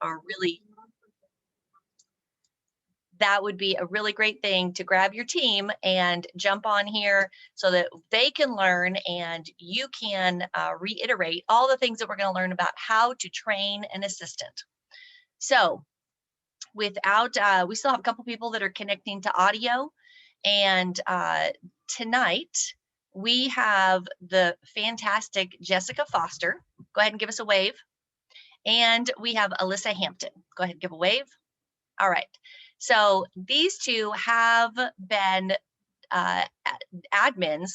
are really, that would be a really great thing to grab your team and jump on here so that they can learn and you can reiterate all the things that we're going to learn about how to train an assistant. So without, we still have a couple people that are connecting to audio, and tonight we have the fantastic Jessica Foster. Go ahead and give us a wave. And we have Alyssa Hampton. Go ahead and give a wave. All right. So these two have been admins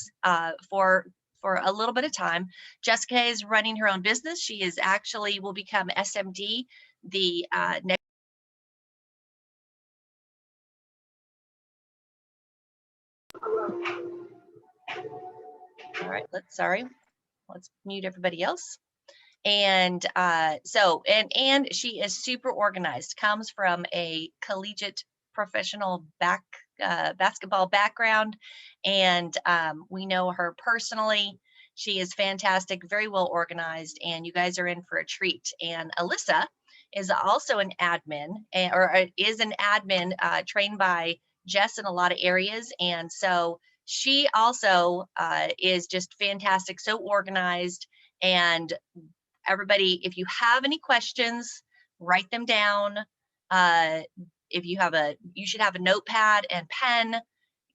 for a little bit of time. Jessica is running her own business. She is actually will become SMD the next. All right. Let's mute everybody else. And and she is super organized, comes from a collegiate professional basketball background, and we know her personally. She is fantastic, very well organized, and you guys are in for a treat. And Alyssa is also an admin, is an admin trained by Jess in a lot of areas, and so she also is just fantastic, so organized. And everybody, if you have any questions, write them down. If you have you should have a notepad and pen.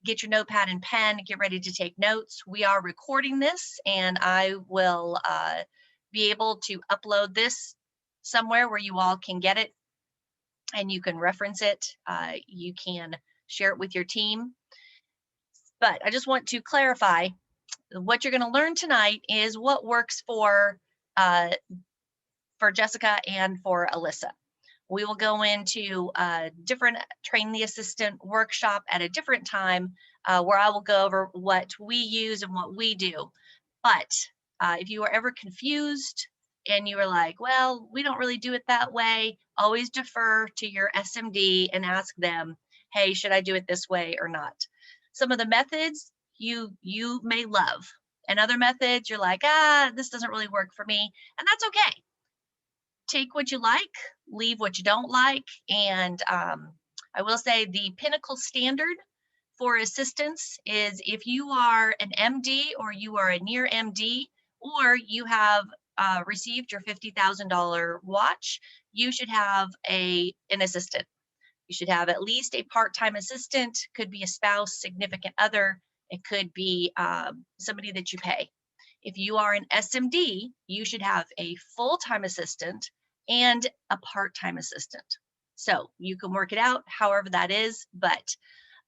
Get your notepad and pen, get ready to take notes. We are recording this, and I will be able to upload this somewhere where you all can get it and you can reference it. You can share it with your team. But I just want to clarify, what you're going to learn tonight is what works for Jessica and for Alyssa. We will go into a different train the assistant workshop at a different time where I will go over what we use and what we do. But if you are ever confused and you are like, well, we don't really do it that way, always defer to your SMD and ask them, hey, should I do it this way or not? Some of the methods you may love, and other methods you're like, this doesn't really work for me, and that's okay. Take what you like, leave what you don't like. And I will say the pinnacle standard for assistance is if you are an MD or you are a near MD, or you have received your $50,000 watch, you should have an assistant. You should have at least a part-time assistant. Could be a spouse, significant other. It could be somebody that you pay. If you are an SMD, you should have a full-time assistant and a part-time assistant. So you can work it out however that is, but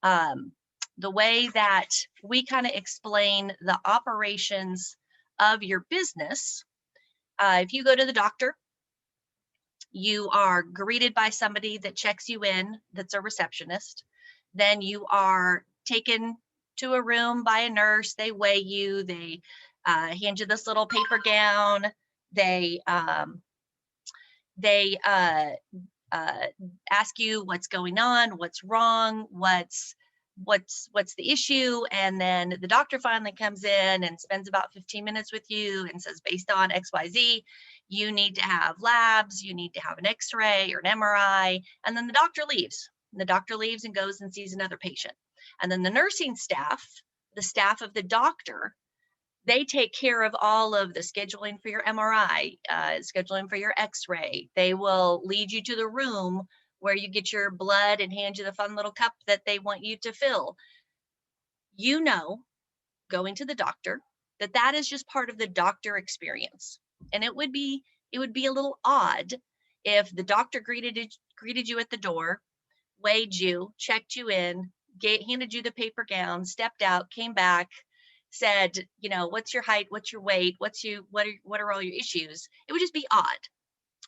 the way that we kind of explain the operations of your business, if you go to the doctor, you are greeted by somebody that checks you in, that's a receptionist. Then you are taken to a room by a nurse. They weigh you, they hand you this little paper gown. They ask you what's going on, what's wrong, what's the issue, and then the doctor finally comes in and spends about 15 minutes with you and says, based on XYZ, you need to have labs, you need to have an X-ray or an MRI, and then the doctor leaves. And the doctor leaves and goes and sees another patient. And then the nursing staff, the staff of the doctor, they take care of all of the scheduling for your MRI, scheduling for your X-ray. They will lead you to the room where you get your blood and hand you the fun little cup that they want you to fill. You know, going to the doctor, that is just part of the doctor experience. And it would be a little odd if the doctor greeted you at the door, weighed you, checked you in, handed you the paper gown, stepped out, came back, said, you know, what's your height, what's your weight, what are all your issues? It would just be odd.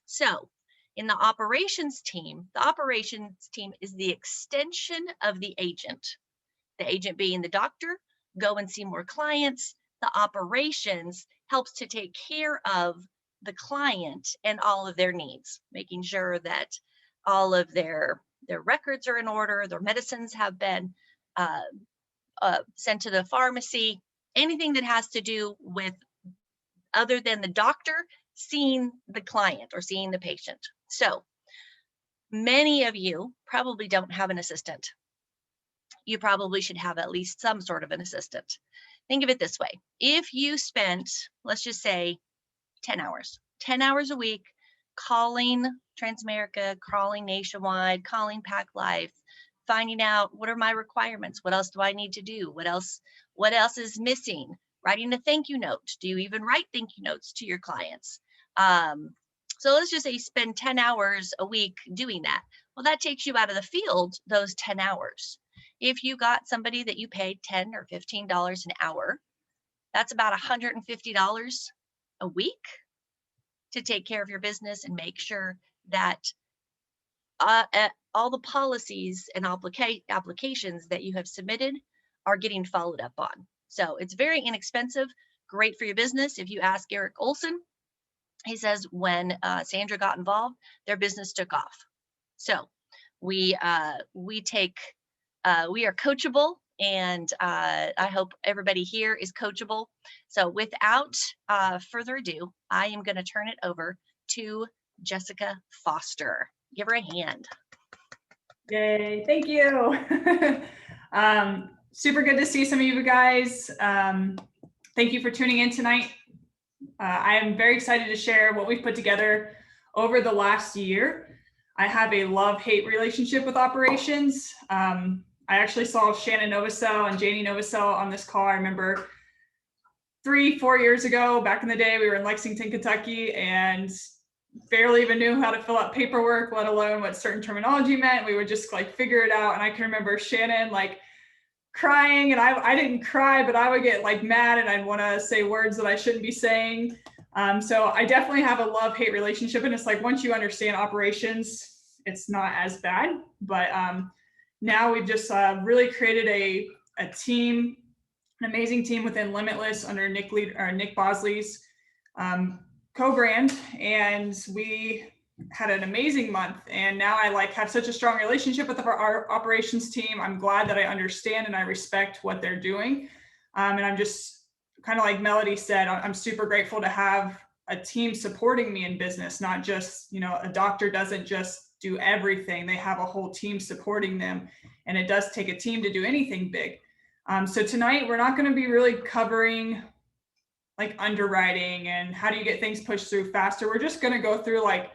So in the operations team is the extension of the agent being the doctor. Go and see more clients. The operations helps to take care of the client and all of their needs, making sure that all of their records are in order, their medicines have been sent to the pharmacy, anything that has to do with other than the doctor seeing the client or seeing the patient. So Many of you probably don't have an assistant. You probably should have at least some sort of an assistant. Think of it this way. If you spent, let's just say 10 hours a week calling Transamerica, calling Nationwide, calling Pack Life, finding out what are my requirements? What else do I need to do? What else is missing? Writing a thank you note. Do you even write thank you notes to your clients? So let's just say you spend 10 hours a week doing that. Well, that takes you out of the field those 10 hours. If you got somebody that you paid $10 or $15 an hour, that's about $150 a week to take care of your business and make sure that all the policies and applications that you have submitted are getting followed up on. So it's very inexpensive, great for your business. If you ask Eric Olsen, he says when Sandra got involved, their business took off. So we are coachable, and I hope everybody here is coachable. So without further ado, I am going to turn it over to Jessica Foster. Give her a hand. Yay, thank you. Super good to see some of you guys. Thank you for tuning in tonight. I am very excited to share what we've put together over the last year. I have a love-hate relationship with operations. I actually saw Shannon Novosel and Janie Novosel on this call. I remember 3-4 years ago, back in the day, we were in Lexington, Kentucky, and barely even knew how to fill out paperwork, let alone what certain terminology meant. We would just like figure it out. And I can remember Shannon like crying, and I didn't cry, but I would get like mad and I'd want to say words that I shouldn't be saying. So I definitely have a love-hate relationship. And it's like, once you understand operations, it's not as bad. But now we've just really created a team, an amazing team within Limitless under Nick Bosley's co-brand, and we had an amazing month. And now I like have such a strong relationship with our operations team. I'm glad that I understand and I respect what they're doing. And I'm just kind of like Melody said, I'm super grateful to have a team supporting me in business, not just, a doctor doesn't just do everything. They have a whole team supporting them. And it does take a team to do anything big. So tonight we're not going to be really covering like underwriting and how do you get things pushed through faster. We're just going to go through like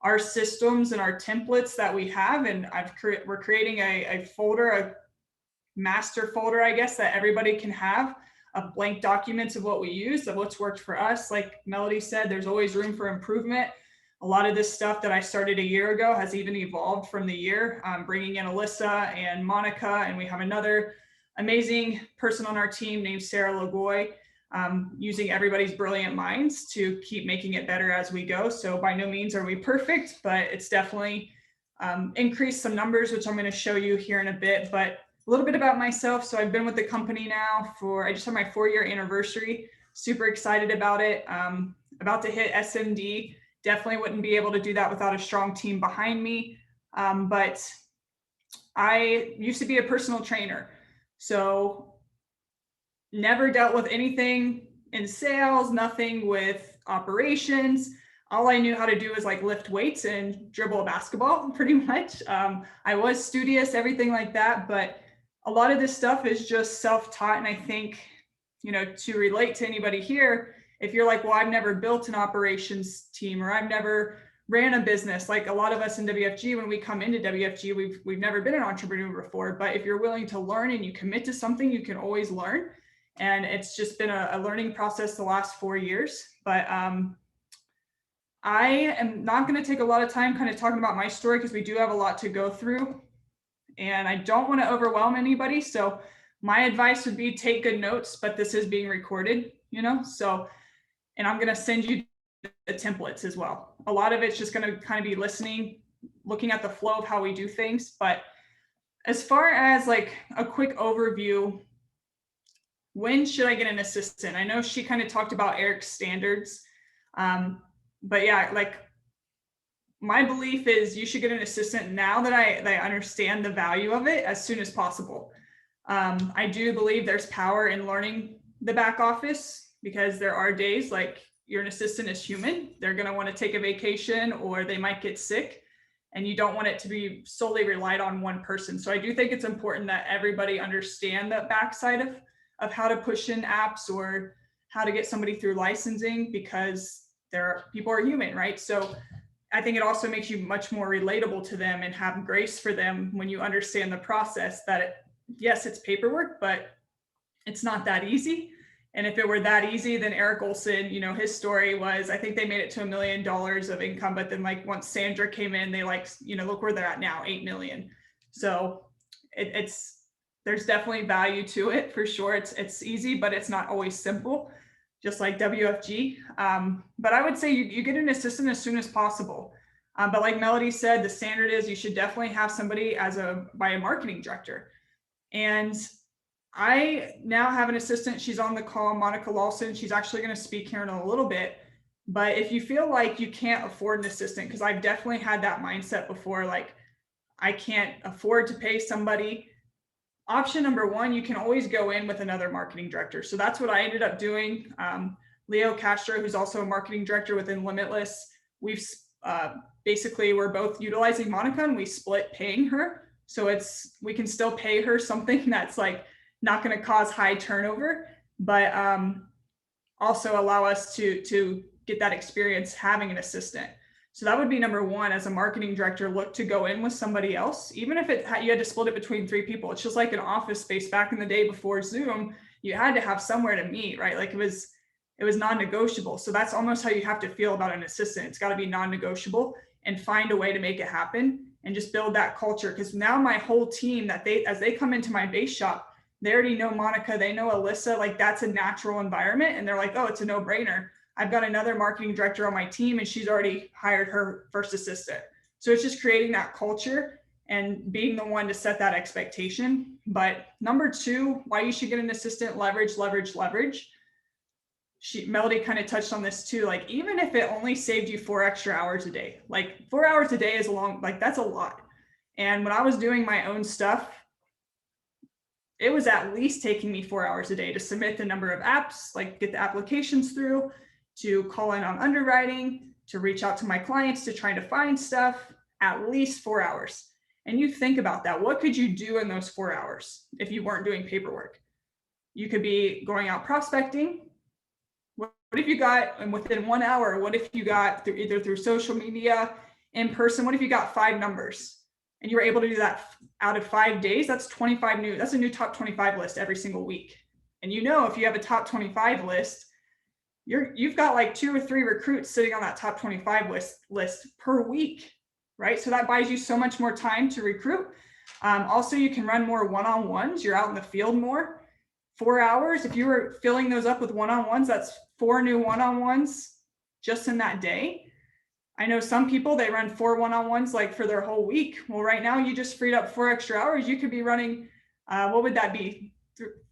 our systems and our templates that we have. And we're creating a folder, a master folder, I guess, that everybody can have of blank documents of what we use, of what's worked for us. Like Melody said, there's always room for improvement. A lot of this stuff that I started a year ago has even evolved from the year, bringing in Alyssa and Monica, and we have another amazing person on our team named Sarah Lagoy, using everybody's brilliant minds to keep making it better as we go. So by no means are we perfect, but it's definitely increased some numbers, which I'm going to show you here in a bit. But a little bit about myself. So I've been with the company now I just had my 4-year anniversary. Super excited about it. About to hit SMD. Definitely wouldn't be able to do that without a strong team behind me. But I used to be a personal trainer. So never dealt with anything in sales, nothing with operations. All I knew how to do was like lift weights and dribble a basketball, pretty much. I was studious, everything like that, but a lot of this stuff is just self-taught. And I think, to relate to anybody here, if you're like, well, I've never built an operations team, or I've never ran a business, like a lot of us in WFG, when we come into WFG, we've never been an entrepreneur before. But if you're willing to learn and you commit to something, you can always learn. And it's just been a learning process the last 4 years. But I am not going to take a lot of time kind of talking about my story, because we do have a lot to go through. And I don't want to overwhelm anybody. So my advice would be take good notes, but this is being recorded, So, and I'm going to send you the templates as well. A lot of it's just going to kind of be listening, looking at the flow of how we do things. But as far as like a quick overview, when should I get an assistant? I know she kind of talked about Eric's standards. But yeah, like my belief is you should get an assistant now that I understand the value of it as soon as possible. I do believe there's power in learning the back office, because there are days like an assistant is human. They're going to want to take a vacation, or they might get sick. and you don't want it to be solely relied on one person. So I do think it's important that everybody understand the backside of how to push in apps or how to get somebody through licensing, because people are human, right? So I think it also makes you much more relatable to them and have grace for them when you understand the process that yes, it's paperwork, but it's not that easy. And if it were that easy, then Eric Olsen, his story was, I think they made it to $1 million of income, but then like once Sandra came in, they look where they're at now, 8 million. So there's definitely value to it for sure. It's easy, but it's not always simple, just like WFG. But I would say you get an assistant as soon as possible. But like Melody said, the standard is you should definitely have somebody by a marketing director. And I now have an assistant. She's on the call, Monica Lawson. She's actually going to speak here in a little bit. But if you feel like you can't afford an assistant, because I've definitely had that mindset before, like I can't afford to pay somebody. Option number one, you can always go in with another marketing director. So that's what I ended up doing. Leo Castro, who's also a marketing director within Limitless, we're both utilizing Monica and we split paying her. So we can still pay her something that's like not going to cause high turnover, but also allow us to get that experience having an assistant. So that would be number one. As a marketing director, look to go in with somebody else, even if you had to split it between 3 people. It's just like an office space back in the day before Zoom. You had to have somewhere to meet, right? Like it was non-negotiable. So that's almost how you have to feel about an assistant. It's got to be non-negotiable, and find a way to make it happen and just build that culture. Because now my whole team, as they come into my base shop, they already know Monica, they know Alyssa, like that's a natural environment. And they're like, oh, it's a no-brainer. I've got another marketing director on my team and she's already hired her first assistant. So it's just creating that culture and being the one to set that expectation. But number 2, why you should get an assistant, leverage. Melody kind of touched on this too. Like, even if it only saved you 4 extra hours a day, like 4 hours a day is that's a lot. And when I was doing my own stuff, it was at least taking me 4 hours a day to submit the number of apps, like get the applications through, to call in on underwriting, to reach out to my clients, to try to find stuff, at least 4 hours. And you think about that. What could you do in those 4 hours if you weren't doing paperwork? You could be going out prospecting. What if you got, and within 1 hour, what if you got either through social media, in person, what if you got 5 numbers and you were able to do that out of 5 days? That's 25 new, that's a new top 25 list every single week. And if you have a top 25 list, you've got like 2 or 3 recruits sitting on that top 25 list per week, right? So that buys you so much more time to recruit. Also, you can run more one-on-ones. You're out in the field more. 4 hours, if you were filling those up with one-on-ones, that's 4 new one-on-ones just in that day. I know some people, they run 4 one-on-ones like for their whole week. Well, right now you just freed up 4 extra hours. You could be running, what would that be?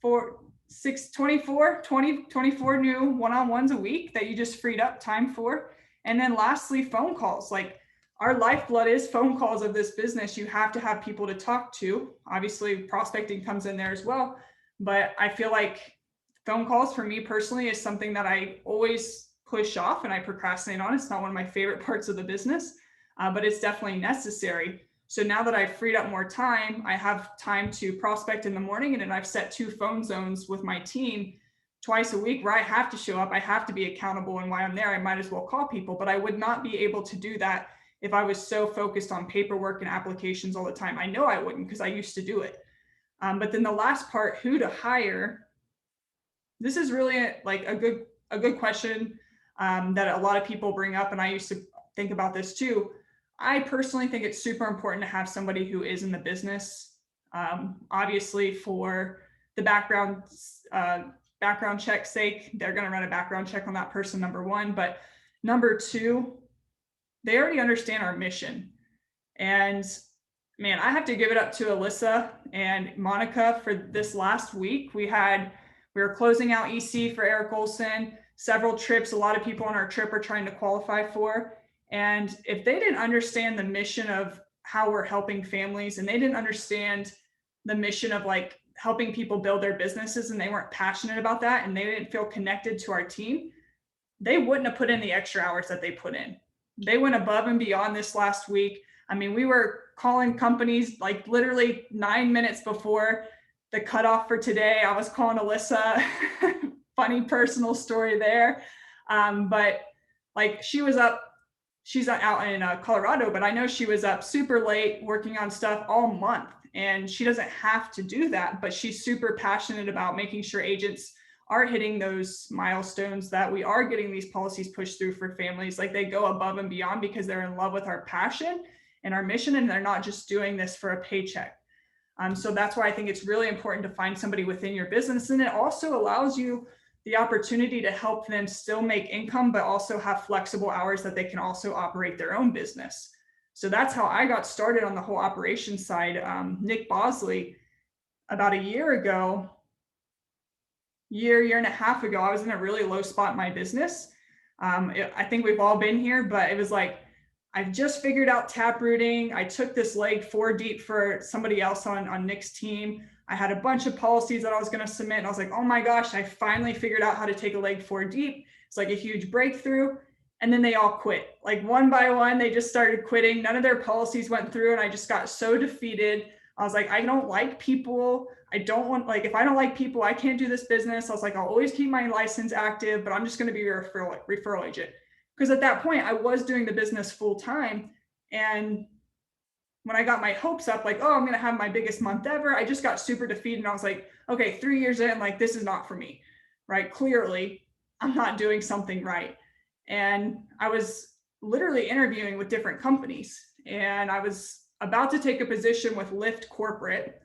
24 new one-on-ones a week that you just freed up time for. And then lastly, phone calls. Like, our lifeblood is phone calls of this business. You have to have people to talk to. Obviously, prospecting comes in there as well. But I feel like phone calls for me personally is something that I always push off and I procrastinate on. It's not one of my favorite parts of the business, but it's definitely necessary. So now that I've freed up more time, I have time to prospect in the morning, and then I've set 2 phone zones with my team twice a week where I have to show up. I have to be accountable, and while I'm there, I might as well call people. But I would not be able to do that if I was so focused on paperwork and applications all the time. I know I wouldn't, because I used to do it. But then the last part, who to hire. This is really a good question that a lot of people bring up, and I used to think about this too. I personally think it's super important to have somebody who is in the business. Obviously, for the background check's sake, they're going to run a background check on that person, number 1. But number 2, they already understand our mission. And man, I have to give it up to Alyssa and Monica for this last week. We were closing out EC for Eric Olsen, several trips. A lot of people on our trip are trying to qualify for. And if they didn't understand the mission of how we're helping families, and they didn't understand the mission of like helping people build their businesses, and they weren't passionate about that, and they didn't feel connected to our team, they wouldn't have put in the extra hours that they put in. They went above and beyond this last week. I mean, we were calling companies like literally 9 minutes before the cutoff for today. I was calling Alyssa. Funny personal story there. But like she's out in Colorado, but I know she was up super late working on stuff all month, and she doesn't have to do that, but she's super passionate about making sure agents are hitting those milestones, that we are getting these policies pushed through for families. Like they go above and beyond because they're in love with our passion and our mission, and they're not just doing this for a paycheck. So that's why I think it's really important to find somebody within your business. And it also allows you the opportunity to help them still make income, but also have flexible hours that they can also operate their own business. So that's how I got started on the whole operations side. Nick Bosley, about a year and a half ago, I was in a really low spot in my business. I think we've all been here, but it was like, I've just figured out tap rooting. I took this leg 4 deep for somebody else on Nick's team. I had a bunch of policies that I was going to submit. And I was like, oh my gosh, I finally figured out how to take a leg 4 deep. It's like a huge breakthrough. And then they all quit. Like one by one, they just started quitting. None of their policies went through. And I just got so defeated. I was like, I don't like people. If I don't like people, I can't do this business. I was like, I'll always keep my license active, but I'm just going to be a referral agent. Because at that point, I was doing the business full time. And when I got my hopes up, like, oh, I'm going to have my biggest month ever, I just got super defeated. And I was like, okay, 3 years in, like, this is not for me, right? Clearly, I'm not doing something right. And I was literally interviewing with different companies. And I was about to take a position with Lyft Corporate.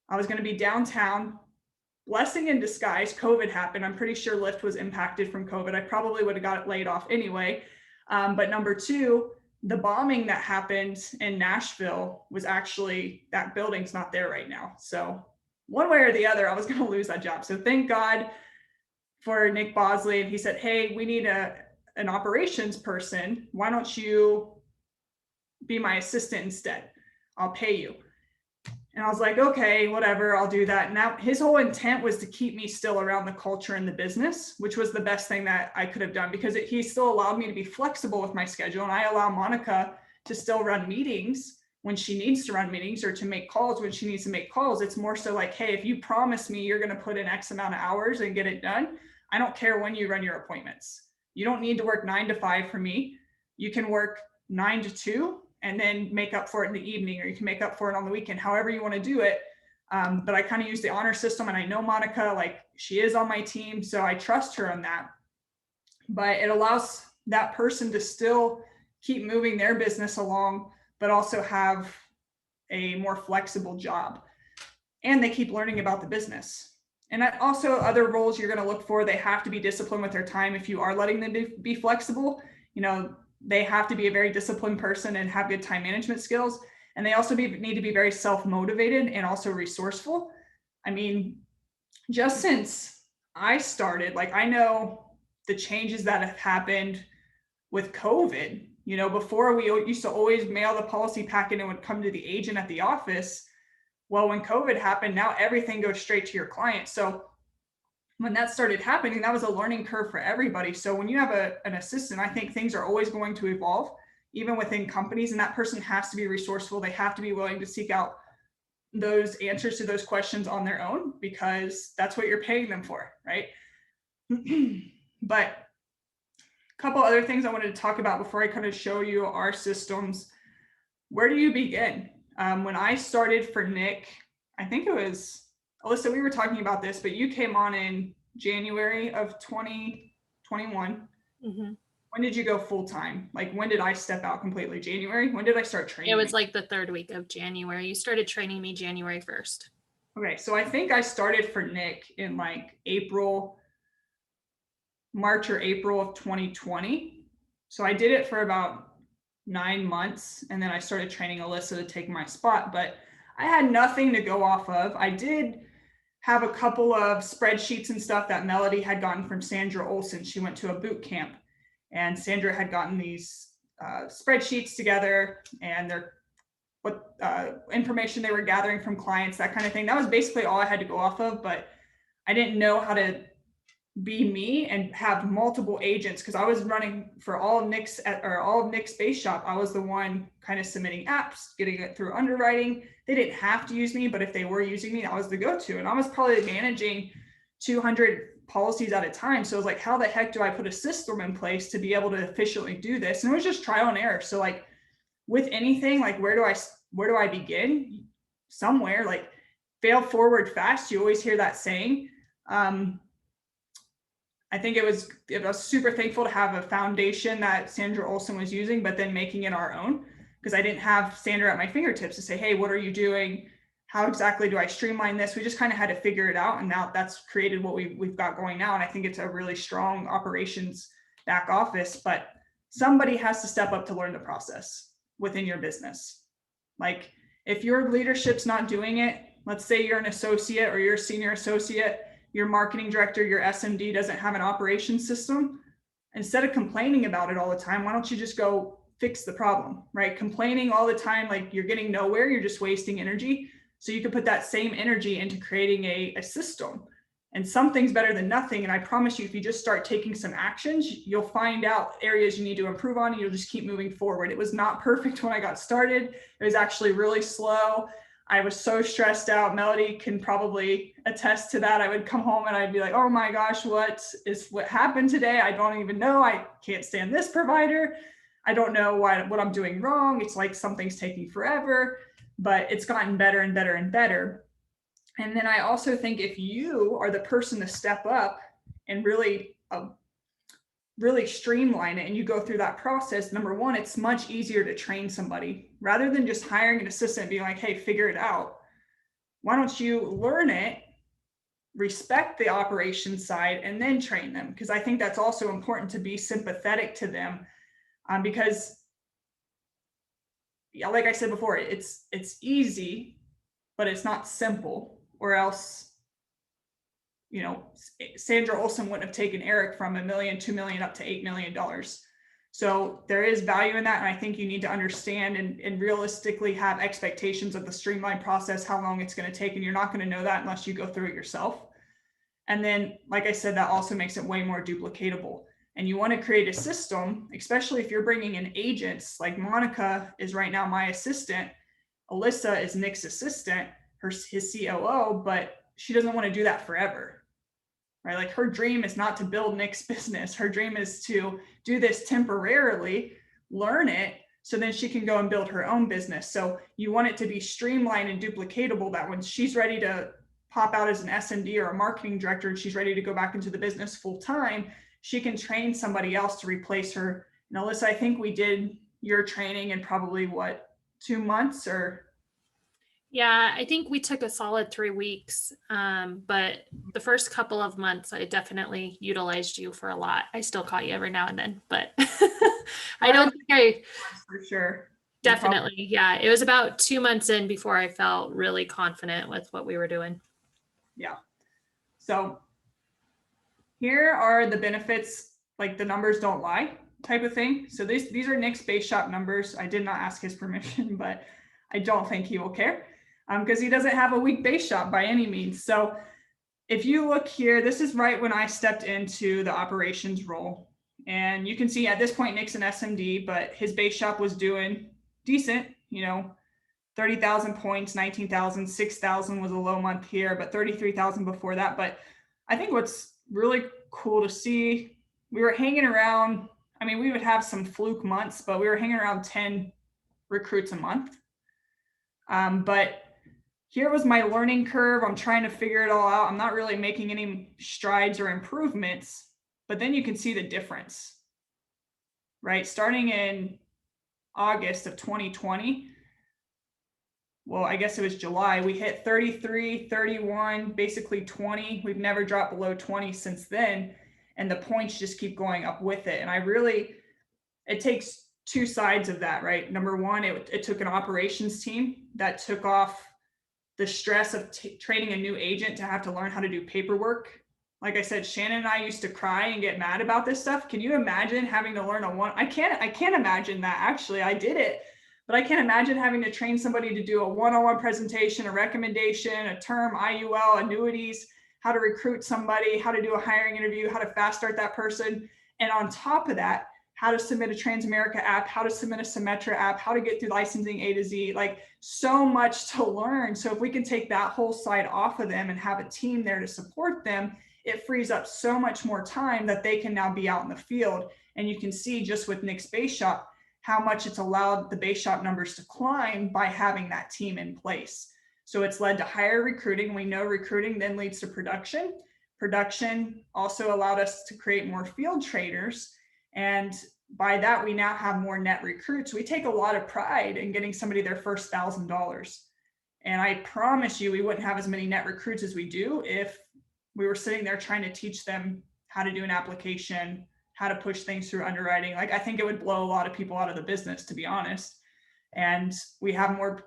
I was going to be downtown. Blessing in disguise, COVID happened. I'm pretty sure Lyft was impacted from COVID. I probably would have got laid off anyway. But number two, the bombing that happened in Nashville was actually, that building's not there right now. So one way or the other, I was going to lose that job. So thank God for Nick Bosley. And he said, hey, we need an operations person. Why don't you be my assistant instead? I'll pay you. And I was like, okay, whatever, I'll do that. Now his whole intent was to keep me still around the culture and the business, which was the best thing that I could have done, because he still allowed me to be flexible with my schedule. And I allow Monica to still run meetings when she needs to run meetings, or to make calls when she needs to make calls. It's more so like, hey, if you promise me you're going to put in X amount of hours and get it done, I don't care when you run your appointments. You don't need to work 9 to 5 for me. You can work 9 to 2 and then make up for it in the evening, or you can make up for it on the weekend, however you want to do it. But I kind of use the honor system, and I know Monica, like, she is on my team, so I trust her on that. But it allows that person to still keep moving their business along, but also have a more flexible job. And they keep learning about the business. And also other roles you're going to look for, they have to be disciplined with their time. If you are letting them be flexible, they have to be a very disciplined person and have good time management skills. And they also need to be very self-motivated and also resourceful. I mean, just since I started, like, I know the changes that have happened with COVID. Before, we used to always mail the policy packet and would come to the agent at the office. Well, when COVID happened, now everything goes straight to your client. So when that started happening, that was a learning curve for everybody. So when you have an assistant, I think things are always going to evolve, even within companies, and that person has to be resourceful. They have to be willing to seek out those answers to those questions on their own, because that's what you're paying them for, right? But a couple other things I wanted to talk about before I kind of show you our systems. Where do you begin? When I started for Nick, I think it was, Alyssa, we were talking about this, but you came on in January of 2021. Mm-hmm. When did you go full time? Like, when did I step out completely? January? When did I start training? It was like the 3rd week of January. You started training me January 1st. Okay, so I think I started for Nick in like March or April of 2020. So I did it for about 9 months, and then I started training Alyssa to take my spot, but I had nothing to go off of. I did have a couple of spreadsheets and stuff that Melody had gotten from Sandra Olsen. She went to a boot camp, and Sandra had gotten these spreadsheets together, and what information they were gathering from clients, that kind of thing. That was basically all I had to go off of, but I didn't know how to be me and have multiple agents, because I was running for all of Nick's base shop. I was the one kind of submitting apps, getting it through underwriting. They didn't have to use me, but if they were using me, I was the go-to. And I was probably managing 200 policies at a time. So I was like, how the heck do I put a system in place to be able to efficiently do this? And it was just trial and error. So like with anything, like where do I begin? Somewhere. Like fail forward fast. You always hear that saying. I think I was super thankful to have a foundation that Sandra Olsen was using, but then making it our own, because I didn't have Sandra at my fingertips to say, hey, what are you doing? How exactly do I streamline this? We just kind of had to figure it out. And now that's created what we've got going now. And I think it's a really strong operations back office, but somebody has to step up to learn the process within your business. Like if your leadership's not doing it, let's say you're an associate or you're a senior associate, your marketing director, your SMD doesn't have an operations system, instead of complaining about it all the time, why don't you just go fix the problem, right? Complaining all the time, like you're getting nowhere, you're just wasting energy. So you can put that same energy into creating a system, and something's better than nothing. And I promise you, if you just start taking some actions, you'll find out areas you need to improve on, and you'll just keep moving forward. It was not perfect when I got started. It was actually really slow. I was so stressed out. Melody can probably attest to that. I would come home and I'd be like, oh my gosh, what happened today? I don't even know. I can't stand this provider. I don't know what I'm doing wrong. It's like something's taking forever, but it's gotten better and better and better. And then I also think if you are the person to step up and really streamline it, and you go through that process, number one, it's much easier to train somebody rather than just hiring an assistant and being like, hey, figure it out. Why don't you learn it, respect the operations side, and then train them? Because I think that's also important, to be sympathetic to them, because yeah, like I said before, it's easy, but it's not simple, or else, you know, Sandra Olsen wouldn't have taken Eric from $1 million, $2 million up to $8 million. So there is value in that. And I think you need to understand and realistically have expectations of the streamlined process, how long it's going to take. And you're not going to know that unless you go through it yourself. And then, like I said, that also makes it way more duplicatable. And you want to create a system, especially if you're bringing in agents. Like Monica is right now my assistant. Alyssa is Nick's assistant, his COO, but she doesn't want to do that forever, right? Like her dream is not to build Nick's business. Her dream is to do this temporarily, learn it, so then she can go and build her own business. So you want it to be streamlined and duplicatable, that when she's ready to pop out as an SMD or a marketing director and she's ready to go back into the business full time, she can train somebody else to replace her. And Alyssa, I think we did your training in probably 2 months or? Yeah, I think we took a solid 3 weeks. But the first couple of months, I definitely utilized you for a lot. I still call you every now and then, but I don't think for sure. Definitely. Yeah. It was about 2 months in before I felt really confident with what we were doing. Yeah. So here are the benefits, like the numbers don't lie type of thing. So these are Nick's base shop numbers. I did not ask his permission, but I don't think he will care, because he doesn't have a weak base shop by any means. So if you look here, this is right when I stepped into the operations role. And you can see at this point, Nick's an SMD, but his base shop was doing decent, 30,000 points, 19,000, 6,000 was a low month here, but 33,000 before that. But I think what's really cool to see, we were hanging around, we would have some fluke months, but we were hanging around 10 recruits a month. But here was my learning curve. I'm trying to figure it all out. I'm not really making any strides or improvements, but then you can see the difference, right? Starting in August of 2020, well, I guess it was July, we hit 33, 31, basically 20. We've never dropped below 20 since then. And the points just keep going up with it. And it takes two sides of that, right? Number one, it took an operations team that took off the stress of training a new agent to have to learn how to do paperwork. Like I said, Shannon and I used to cry and get mad about this stuff. Can you imagine having to learn I can't imagine that. Actually, I did it, but I can't imagine having to train somebody to do a one-on-one presentation, a recommendation, a term, IUL, annuities. how to recruit somebody, how to do a hiring interview, how to fast start that person. And on top of that, how to submit a Transamerica app, how to submit a Symetra app, how to get through licensing A to Z, like so much to learn. So if we can take that whole side off of them and have a team there to support them, it frees up so much more time that they can now be out in the field. And you can see just with Nick's Base Shop, how much it's allowed the base shop numbers to climb by having that team in place. So it's led to higher recruiting. We know recruiting then leads to production. Production also allowed us to create more field traders. And by that, we now have more net recruits. We take a lot of pride in getting somebody their first $1,000. And I promise you, we wouldn't have as many net recruits as we do if we were sitting there trying to teach them how to do an application, how to push things through underwriting. Like, I think it would blow a lot of people out of the business, to be honest. And we have more,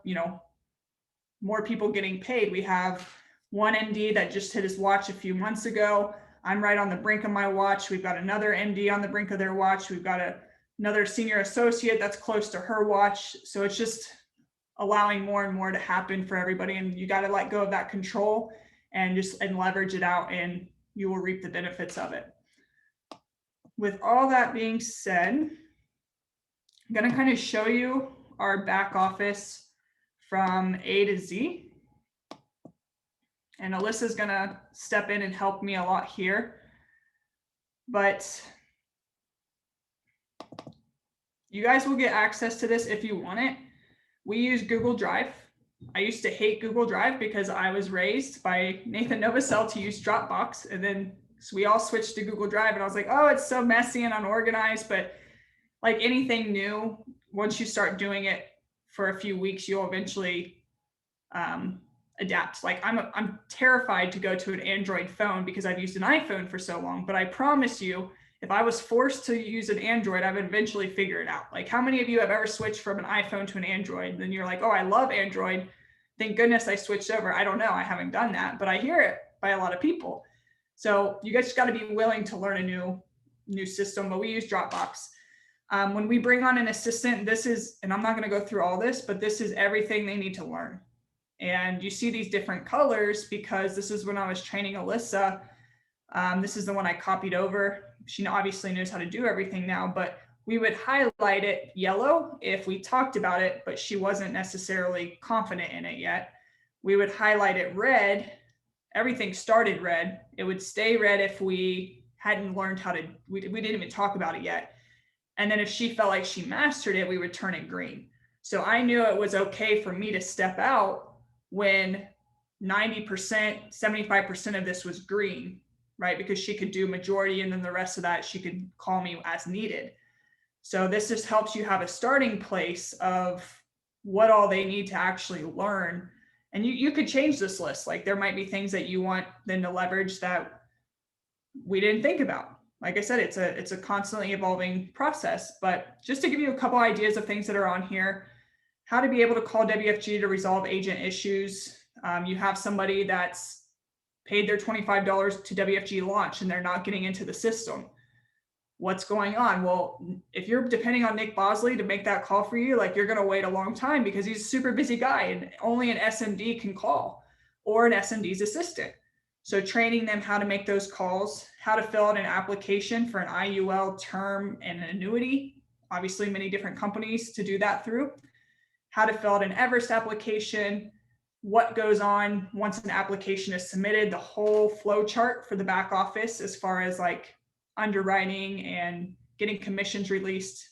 more people getting paid. We have one MD that just hit his watch a few months ago. I'm right on the brink of my watch. We've got another MD on the brink of their watch. We've got another senior associate that's close to her watch. So it's just allowing more and more to happen for everybody. And you got to let go of that control and leverage it out, and you will reap the benefits of it. With all that being said, I'm going to kind of show you our back office from A to Z. And Alyssa's going to step in and help me a lot here. But you guys will get access to this if you want it. We use Google Drive. I used to hate Google Drive because I was raised by Nathan Novosel to use Dropbox. And then so we all switched to Google Drive, and I was like, oh, it's so messy and unorganized. But like anything new, once you start doing it for a few weeks, you'll eventually adapt. Like I'm terrified to go to an Android phone because I've used an iPhone for so long. But I promise you, if I was forced to use an Android, I would eventually figure it out. Like, how many of you have ever switched from an iPhone to an Android? And then you're like, oh, I love Android. Thank goodness I switched over. I don't know. I haven't done that, but I hear it by a lot of people. So you guys just got to be willing to learn a new system, but we use Dropbox. When we bring on an assistant, this is, and I'm not going to go through all this, but this is everything they need to learn. And you see these different colors because this is when I was training Alyssa. This is the one I copied over. She obviously knows how to do everything now, but we would highlight it yellow if we talked about it, but she wasn't necessarily confident in it yet. We would highlight it red. Everything started red. It would stay red if we hadn't learned how to, we didn't even talk about it yet. And then if she felt like she mastered it, we would turn it green. So I knew it was okay for me to step out when 90%, 75% of this was green, right? Because she could do majority, and then the rest of that, she could call me as needed. So this just helps you have a starting place of what all they need to actually learn. And you could change this list. Like, there might be things that you want them to leverage that we didn't think about. Like I said, it's a constantly evolving process. But just to give you a couple ideas of things that are on here, how to be able to call WFG to resolve agent issues. You have somebody that's paid their $25 to WFG launch and they're not getting into the system. What's going on? Well, if you're depending on Nick Bosley to make that call for you, like, you're going to wait a long time because he's a super busy guy and only an SMD can call, or an SMD's assistant. So training them how to make those calls, how to fill out an application for an IUL, term, and an annuity. Obviously, many different companies to do that through. How to fill out an Everest application, what goes on once an application is submitted, the whole flow chart for the back office as far as like underwriting and getting commissions released.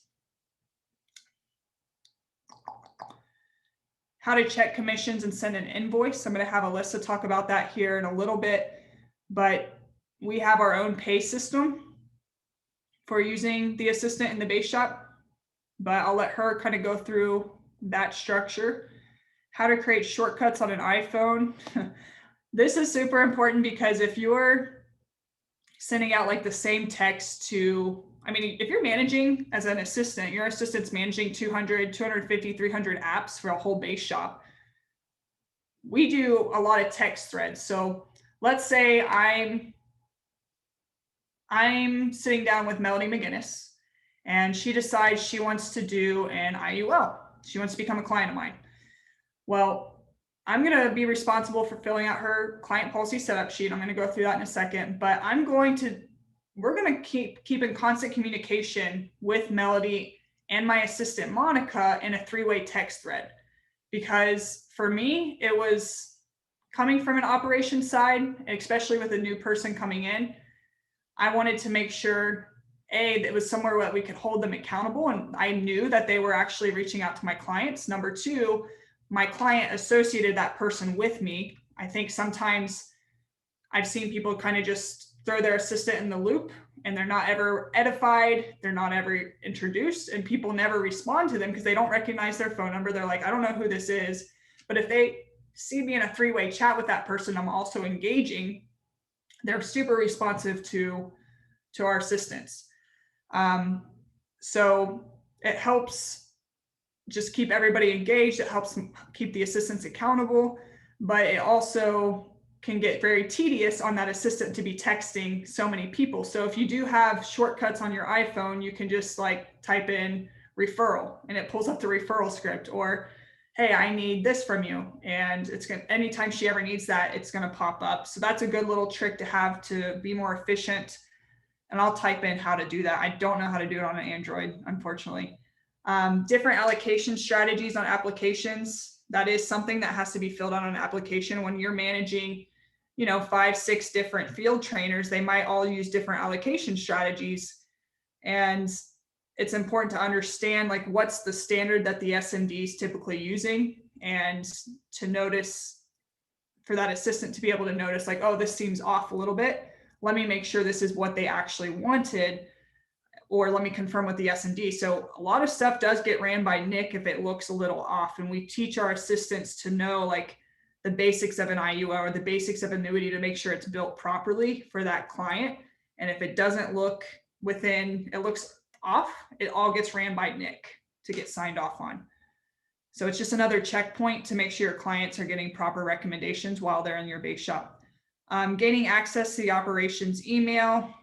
How to check commissions and send an invoice. I'm going to have Alyssa talk about that here in a little bit, but we have our own pay system for using the assistant in the base shop, but I'll let her kind of go through that structure. How to create shortcuts on an iPhone. This is super important because if you're sending out like the same text to, I mean, if you're managing as an assistant, your assistant's managing 200, 250, 300 apps for a whole base shop. We do a lot of text threads. So let's say I'm sitting down with Melody McGinnis and she decides she wants to do an IUL. She wants to become a client of mine. Well, I'm going to be responsible for filling out her client policy setup sheet. I'm going to go through that in a second, but we're going to keep in constant communication with Melody and my assistant, Monica, in a 3-way text thread. Because for me, it was coming from an operations side, especially with a new person coming in, I wanted to make sure, A, that it was somewhere that we could hold them accountable. And I knew that they were actually reaching out to my clients. Number two, my client associated that person with me. I think sometimes I've seen people kind of just throw their assistant in the loop and they're not ever edified. They're not ever introduced, and people never respond to them because they don't recognize their phone number. They're like, I don't know who this is. But if they see me in a 3-way chat with that person, I'm also engaging. They're super responsive to our assistants. So it helps just keep everybody engaged. It helps keep the assistants accountable, but it also can get very tedious on that assistant to be texting so many people. So if you do have shortcuts on your iPhone, you can just like type in referral and it pulls up the referral script, or, hey, I need this from you. And it's going to, anytime she ever needs that, it's going to pop up. So that's a good little trick to have to be more efficient. And I'll type in how to do that. I don't know how to do it on an Android, unfortunately. Different allocation strategies on applications. That is something that has to be filled out on an application. When you're managing, 5-6 different field trainers, they might all use different allocation strategies. And it's important to understand like what's the standard that the SMD is typically using, and to notice, for that assistant to be able to notice like, oh, this seems off a little bit. Let me make sure this is what they actually wanted, or let me confirm with the SMD. So a lot of stuff does get ran by Nick if it looks a little off, and we teach our assistants to know like the basics of an IUO or the basics of annuity to make sure it's built properly for that client. And if it doesn't look it looks off, it all gets ran by Nick to get signed off on. So it's just another checkpoint to make sure your clients are getting proper recommendations while they're in your base shop. Gaining access to the operations email.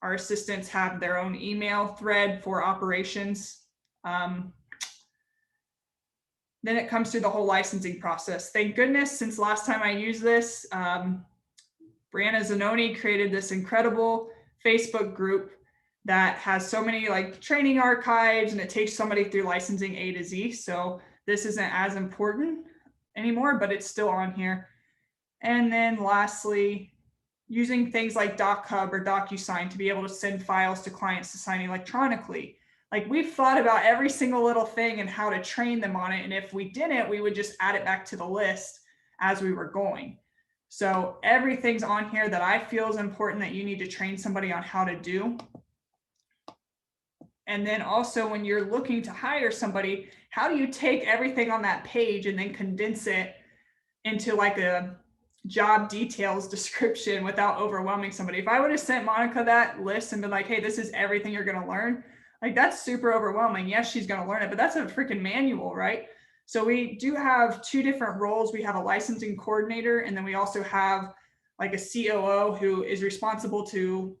Our assistants have their own email thread for operations. Then it comes to the whole licensing process. Thank goodness, since last time I used this, Brianna Zanoni created this incredible Facebook group that has so many like training archives, and it takes somebody through licensing A to Z. So this isn't as important anymore, but it's still on here. And then lastly, using things like DocHub or DocuSign to be able to send files to clients to sign electronically. Like, we've thought about every single little thing and how to train them on it. And if we didn't, we would just add it back to the list as we were going. So everything's on here that I feel is important that you need to train somebody on how to do. And then also when you're looking to hire somebody, how do you take everything on that page and then condense it into like a job details description without overwhelming somebody? If I would have sent Monica that list and been like, hey, this is everything you're going to learn, like, that's super overwhelming. Yes, she's going to learn it, but that's a freaking manual, right? So we do have 2 different roles. We have a licensing coordinator, and then we also have like a COO who is responsible to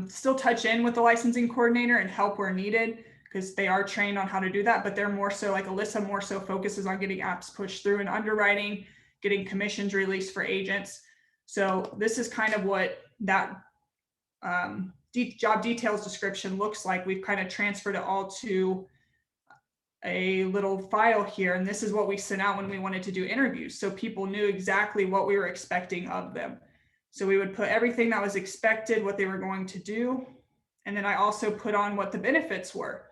still touch in with the licensing coordinator and help where needed, because they are trained on how to do that. But they're more so, like Alyssa more so focuses on getting apps pushed through and underwriting, getting commissions released for agents. So this is kind of what that job details description looks like. We've kind of transferred it all to a little file here. And this is what we sent out when we wanted to do interviews, so people knew exactly what we were expecting of them. So we would put everything that was expected, what they were going to do. And then I also put on what the benefits were.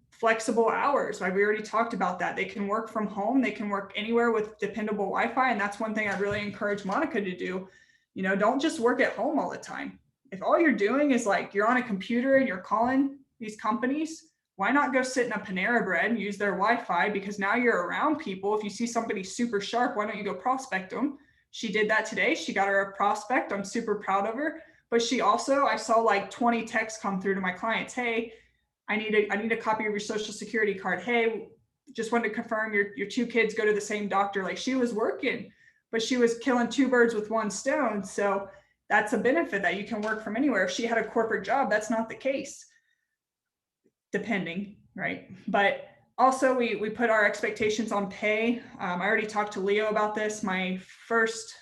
Flexible hours, right? We already talked about that. They can work from home. They can work anywhere with dependable Wi-Fi. And that's one thing I really encourage Monica to do. Don't just work at home all the time. If all you're doing is like you're on a computer and you're calling these companies, why not go sit in a Panera Bread and use their Wi-Fi? Because now you're around people. If you see somebody super sharp, why don't you go prospect them? She did that today. She got her a prospect. I'm super proud of her. But she also, I saw like 20 texts come through to my clients. Hey, I need a copy of your social security card. Hey, just wanted to confirm your 2 kids go to the same doctor. Like, she was working, but she was killing 2 birds with 1 stone. So that's a benefit, that you can work from anywhere. If she had a corporate job, that's not the case, depending, right? But Also, we put our expectations on pay. I already talked to Leo about this. My first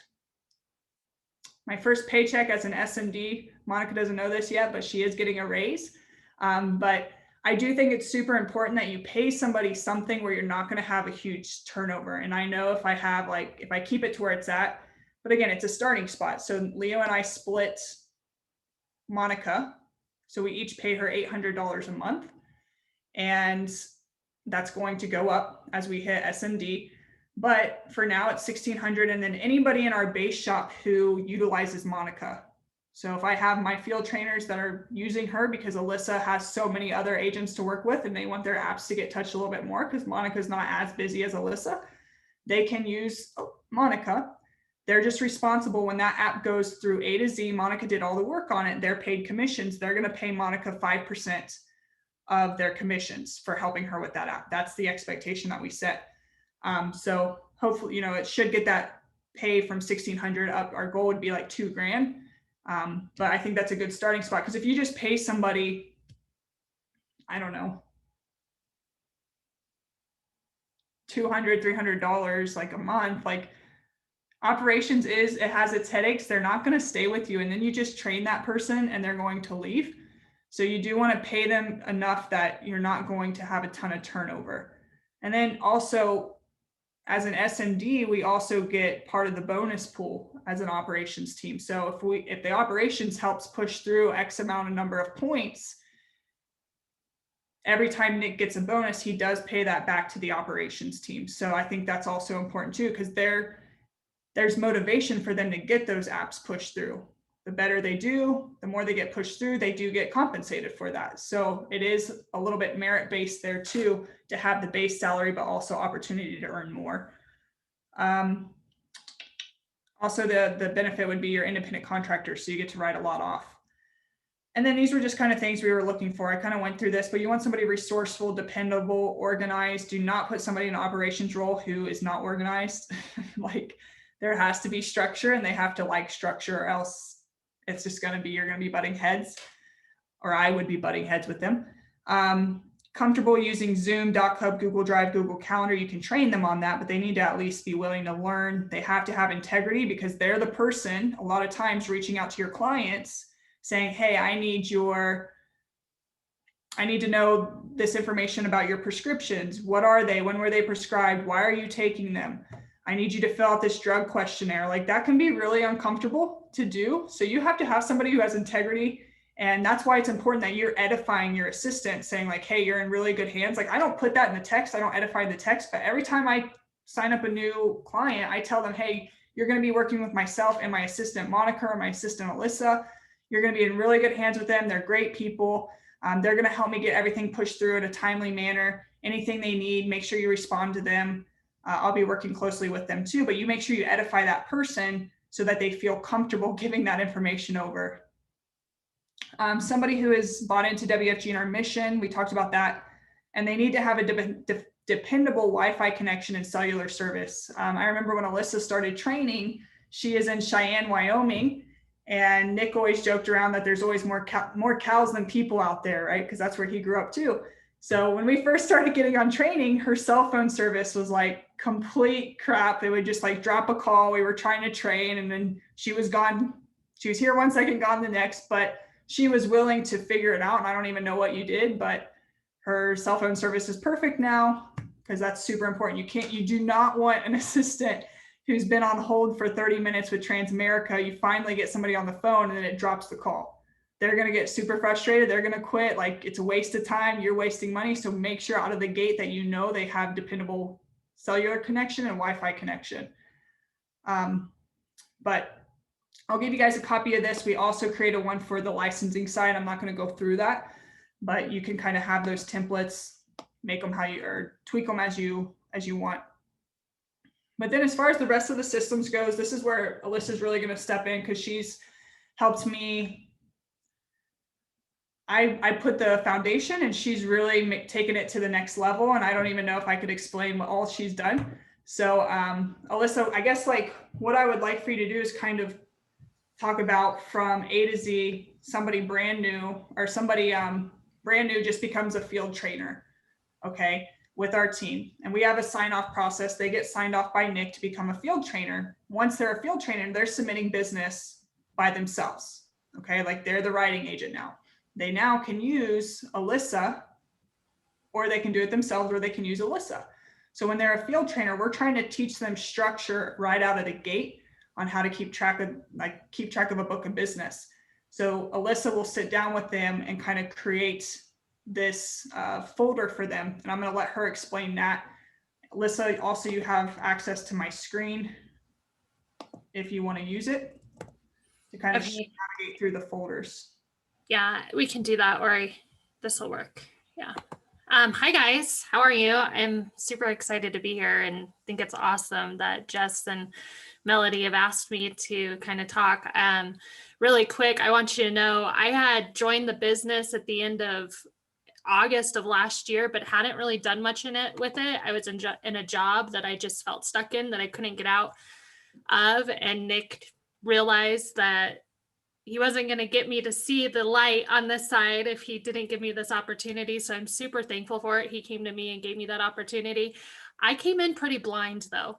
paycheck as an SMD, Monica doesn't know this yet, but she is getting a raise. But I do think it's super important that you pay somebody something where you're not going to have a huge turnover. And I know if I keep it to where it's at, but again, it's a starting spot. So Leo and I split Monica. So we each pay her $800 a month. And that's going to go up as we hit SMD. But for now it's $1,600. And then anybody in our base shop who utilizes Monica. So if I have my field trainers that are using her because Alyssa has so many other agents to work with and they want their apps to get touched a little bit more because Monica's not as busy as Alyssa, they can use Monica. They're just responsible when that app goes through A to Z. Monica did all the work on it. They're paid commissions. They're going to pay Monica 5% of their commissions for helping her with that app. That's the expectation that we set. So hopefully, it should get that pay from 1,600 up. Our goal would be like $2,000. But I think that's a good starting spot because if you just pay somebody, I don't know, $200, $300 like a month, like operations it has its headaches. They're not going to stay with you. And then you just train that person and they're going to leave. So you do want to pay them enough that you're not going to have a ton of turnover. And then also as an SMD, we also get part of the bonus pool as an operations team. So if the operations helps push through X amount of number of points, every time Nick gets a bonus, he does pay that back to the operations team. So I think that's also important too, because there's motivation for them to get those apps pushed through. The better they do, the more they get pushed through, they do get compensated for that. So it is a little bit merit-based there too, to have the base salary, but also opportunity to earn more. Also the benefit would be your independent contractor. So you get to write a lot off. And then these were just kind of things we were looking for. I kind of went through this, but you want somebody resourceful, dependable, organized. Do not put somebody in an operations role who is not organized. Like there has to be structure and they have to like structure or else it's just going to be, you're going to be butting heads, or I would be butting heads with them. Comfortable using Zoom, DocHub, Google Drive, Google Calendar. You can train them on that, but they need to at least be willing to learn. They have to have integrity because they're the person a lot of times reaching out to your clients saying, hey, I need to know this information about your prescriptions. What are they? When were they prescribed? Why are you taking them? I need you to fill out this drug questionnaire. Like that can be really uncomfortable to do. So you have to have somebody who has integrity. And that's why it's important that you're edifying your assistant, saying like, hey, you're in really good hands. Like I don't put that in the text. I don't edify the text, but every time I sign up a new client, I tell them, hey, you're going to be working with myself and my assistant, Monica, or my assistant, Alyssa. You're going to be in really good hands with them. They're great people. They're going to help me get everything pushed through in a timely manner. Anything they need, make sure you respond to them. I'll be working closely with them too, but you make sure you edify that person so that they feel comfortable giving that information over. Somebody who is bought into WFG and our mission, we talked about that, and they need to have a dependable Wi-Fi connection and cellular service. I remember when Alyssa started training, she is in Cheyenne, Wyoming, and Nick always joked around that there's always more cows than people out there, right? Because that's where he grew up too. So when we first started getting on training, her cell phone service was like complete crap. They would just like drop a call. We were trying to train and then she was gone. She was here one second, gone the next, but she was willing to figure it out. And I don't even know what you did, but her cell phone service is perfect now because that's super important. You do not want an assistant who's been on hold for 30 minutes with Transamerica. You finally get somebody on the phone and then it drops the call. They're going to get super frustrated. They're going to quit. Like it's a waste of time. You're wasting money. So make sure out of the gate that you know they have dependable cellular connection and Wi-Fi connection. But I'll give you guys a copy of this. We also created one for the licensing side. I'm not going to go through that, but you can kind of have those templates, make them or tweak them as you want. But then as far as the rest of the systems goes, this is where Alyssa's really going to step in because she's helped me. I put the foundation and she's really taken it to the next level. And I don't even know if I could explain what all she's done. So Alyssa, I guess like what I would like for you to do is kind of talk about from A to Z, somebody brand new or somebody brand new just becomes a field trainer. Okay. with our team. And we have a sign-off process. They get signed off by Nick to become a field trainer. Once they're a field trainer, they're submitting business by themselves. Okay, like they're the writing agent now. They now can use Alyssa, or they can do it themselves, or they can use Alyssa. So when they're a field trainer, we're trying to teach them structure right out of the gate on how to keep track of a book of business. So Alyssa will sit down with them and kind of create this folder for them. And I'm going to let her explain that. Alyssa, also you have access to my screen if you want to use it to kind of navigate through the folders. Yeah, we can do that, or this will work. Yeah. Hi guys, how are you? I'm super excited to be here and think it's awesome that Jess and Melody have asked me to kind of talk. Really quick, I want you to know I had joined the business at the end of August of last year, but hadn't really done much with it. I was in a job that I just felt stuck in, that I couldn't get out of, and Nick realized that he wasn't going to get me to see the light on this side if he didn't give me this opportunity. So I'm super thankful for it. He came to me and gave me that opportunity. I came in pretty blind though.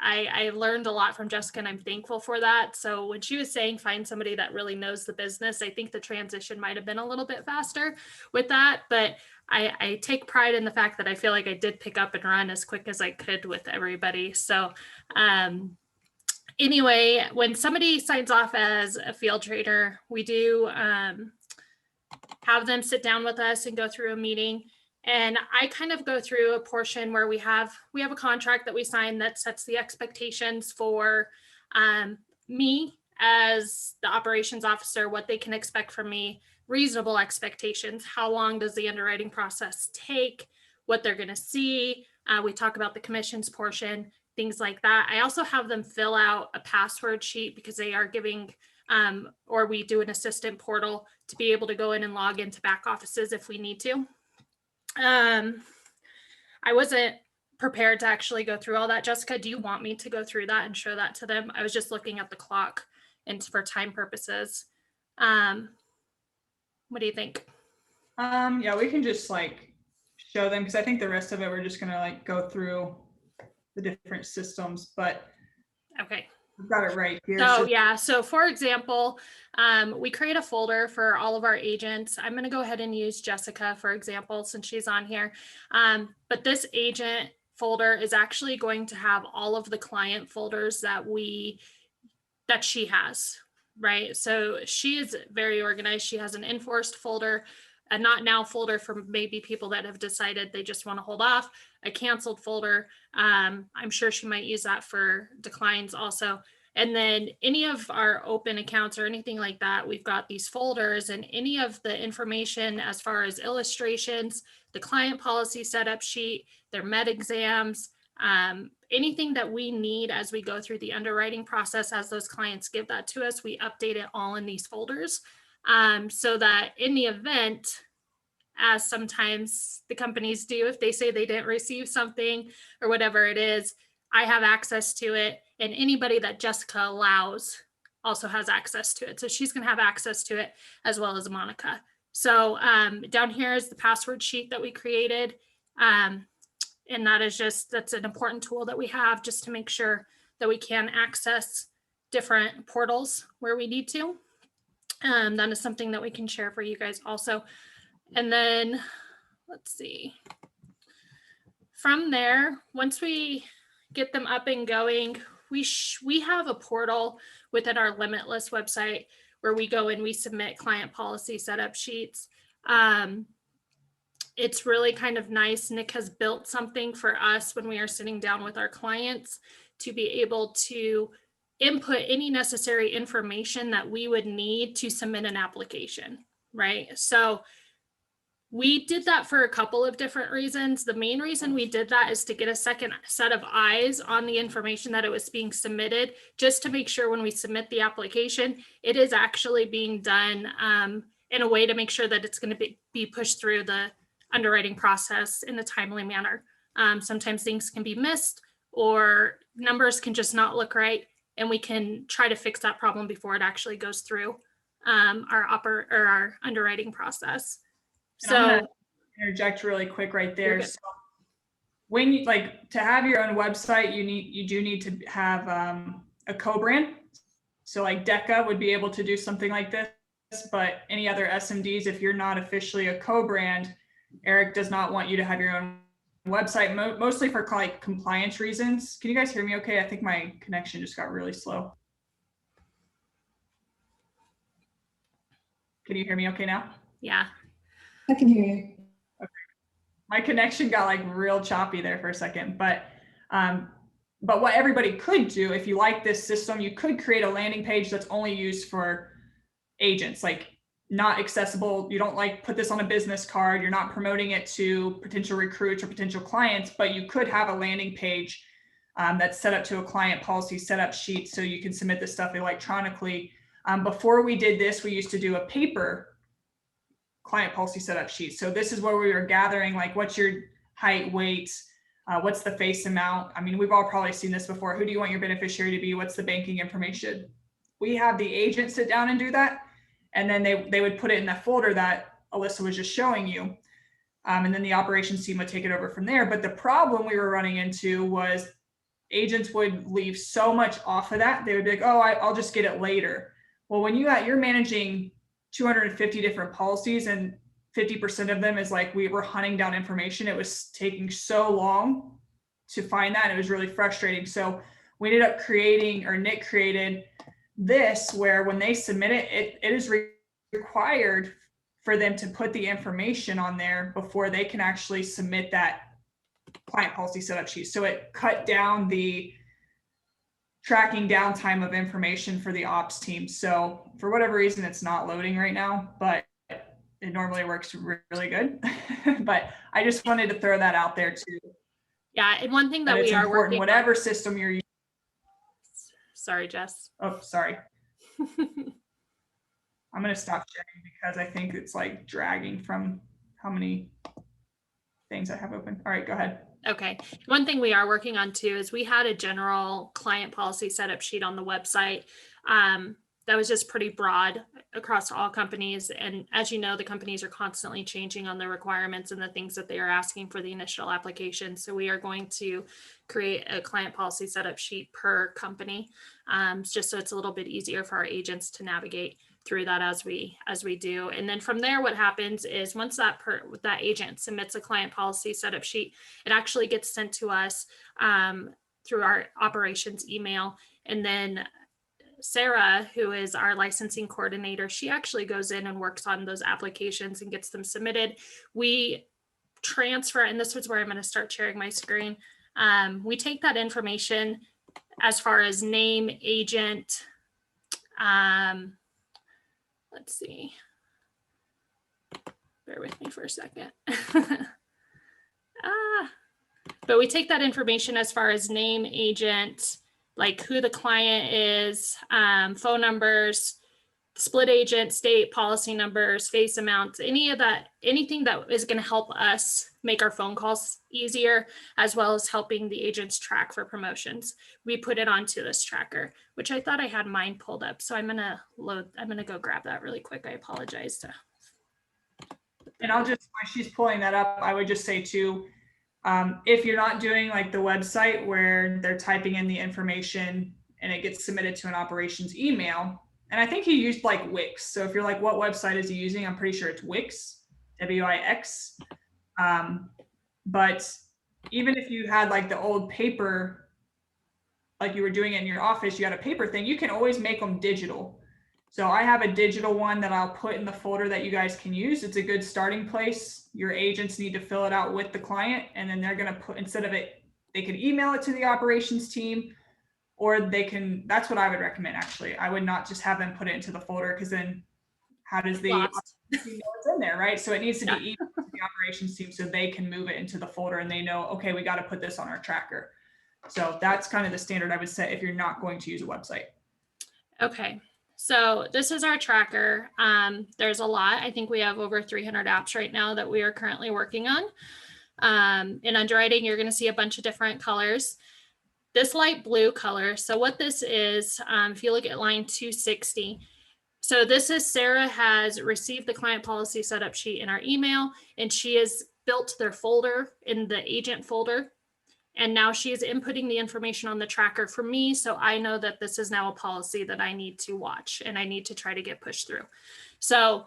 I learned a lot from Jessica, and I'm thankful for that. So when she was saying find somebody that really knows the business, I think the transition might have been a little bit faster with that. But I take pride in the fact that I feel like I did pick up and run as quick as I could with everybody. So anyway, when somebody signs off as a field trainer, we do have them sit down with us and go through a meeting. And I kind of go through a portion where we have a contract that we sign that sets the expectations for me as the operations officer, what they can expect from me, reasonable expectations. How long does the underwriting process take? What they're going to see. We talk about the commissions portion, things like that. I also have them fill out a password sheet because they are giving, or we do an assistant portal to be able to go in and log into back offices if we need to. I wasn't prepared to actually go through all that. Jessica, do you want me to go through that and show that to them? I was just looking at the clock and for time purposes. What do you think? Yeah, we can just show them, because I think the rest of it, we're just going to go through the different systems, but okay. I've got it right here. So yeah, so for example, we create a folder for all of our agents. I'm going to go ahead and use Jessica, for example, since she's on here. But this agent folder is actually going to have all of the client folders that she has, right? So she is very organized. She has an enforced folder, a not now folder for maybe people that have decided they just want to hold off, a canceled folder. I'm sure she might use that for declines also. And then any of our open accounts or anything like that, we've got these folders, and any of the information as far as illustrations, the client policy setup sheet, their med exams, anything that we need as we go through the underwriting process, as those clients give that to us, we update it all in these folders. So that in the event, as sometimes the companies do, if they say they didn't receive something or whatever it is, I have access to it, and anybody that Jessica allows also has access to it. So she's going to have access to it as well as Monica. So down here is the password sheet that we created. And that's an important tool that we have just to make sure that we can access different portals where we need to. That is something that we can share for you guys also. And then let's see. From there, once we get them up and going, we have a portal within our Limitless website where we go and we submit client policy setup sheets. It's really kind of nice. Nick has built something for us when we are sitting down with our clients to be able to input any necessary information that we would need to submit an application, right? So we did that for a couple of different reasons. The main reason we did that is to get a second set of eyes on the information that it was being submitted, just to make sure when we submit the application, it is actually being done in a way to make sure that it's going to be pushed through the underwriting process in a timely manner. Sometimes things can be missed or numbers can just not look right, and we can try to fix that problem before it actually goes through our underwriting process. So interject really quick right You're there. good. So when you to have your own website, you do need to have a co-brand. So like DECA would be able to do something like this, but any other SMDs, if you're not officially a co-brand, Eric does not want you to have your own website, mostly for like compliance reasons. Can you guys hear me okay? I think my connection just got really slow. Can you hear me okay now? Yeah. I can hear you. My connection got like real choppy there for a second, but what everybody could do, if you like this system, you could create a landing page that's only used for agents, like not accessible. You don't like put this on a business card. You're not promoting it to potential recruits or potential clients, but you could have a landing page that's set up to a client policy setup sheet so you can submit this stuff electronically. Before we did this, we used to do a paper client policy setup sheet. So this is where we were gathering like what's your height, weight, what's the face amount. I mean, we've all probably seen this before. Who do you want your beneficiary to be? What's the banking information? We have the agent sit down and do that. And then they would put it in that folder that Alyssa was just showing you. And then the operations team would take it over from there. But the problem we were running into was agents would leave so much off of that. They would be like, oh, I'll just get it later. Well, when you're managing 250 different policies and 50% of them is like we were hunting down information. It was taking so long to find that. It was really frustrating. So we ended up creating, or Nick created this, where when they submit it, it is required for them to put the information on there before they can actually submit that client policy setup sheet. So it cut down the tracking downtime of information for the ops team. So for whatever reason, it's not loading right now, but it normally works really good. But I just wanted to throw that out there too. Yeah. And one thing that it's we are important, working whatever system you're using. Sorry, Jess. Oh, sorry. I'm going to stop sharing because I think it's like dragging from how many things I have open. All right, go ahead. Okay. One thing we are working on too is we had a general client policy setup sheet on the website that was just pretty broad across all companies. And as you know, the companies are constantly changing on the requirements and the things that they are asking for the initial application. So we are going to create a client policy setup sheet per company, just so it's a little bit easier for our agents to navigate through that as we do. And then from there, what happens is once that agent submits a client policy setup sheet, it actually gets sent to us through our operations email. And then Sarah, who is our licensing coordinator, she actually goes in and works on those applications and gets them submitted. We transfer, and this is where I'm going to start sharing my screen. We take that information as far as name, agent, let's see. Bear with me for a second. But we take that information as far as name, agent, like who the client is, phone numbers, split agent, state, policy numbers, face amounts, anything that is going to help us make our phone calls easier, as well as helping the agents track for promotions. We put it onto this tracker, which I thought I had mine pulled up. So I'm going to go grab that really quick. I apologize. And I'll just, while she's pulling that up, I would just say too, if you're not doing like the website where they're typing in the information and it gets submitted to an operations email, and I think he used like Wix. So if you're like, what website is he using? I'm pretty sure it's Wix, W-I-X. But even if you had like the old paper, like you were doing it in your office, you had a paper thing, you can always make them digital. So I have a digital one that I'll put in the folder that you guys can use. It's a good starting place. Your agents need to fill it out with the client, and then they're going to put, instead of it, they can email it to the operations team, or they can, that's what I would recommend actually. I would not just have them put it into the folder, because then how does the operations team know it's in there, right? So it needs to be emailed to the operations team so they can move it into the folder and they know, okay, we got to put this on our tracker. So that's kind of the standard I would set if you're not going to use a website. Okay. So this is our tracker. There's a lot. I think we have over 300 apps right now that we are currently working on. In underwriting, you're going to see a bunch of different colors. This light blue color. So what this is, if you look at line 260, So this is Sarah has received the client policy setup sheet in our email, and she has built their folder in the agent folder. And now she is inputting the information on the tracker for me. So I know that this is now a policy that I need to watch and I need to try to get pushed through. So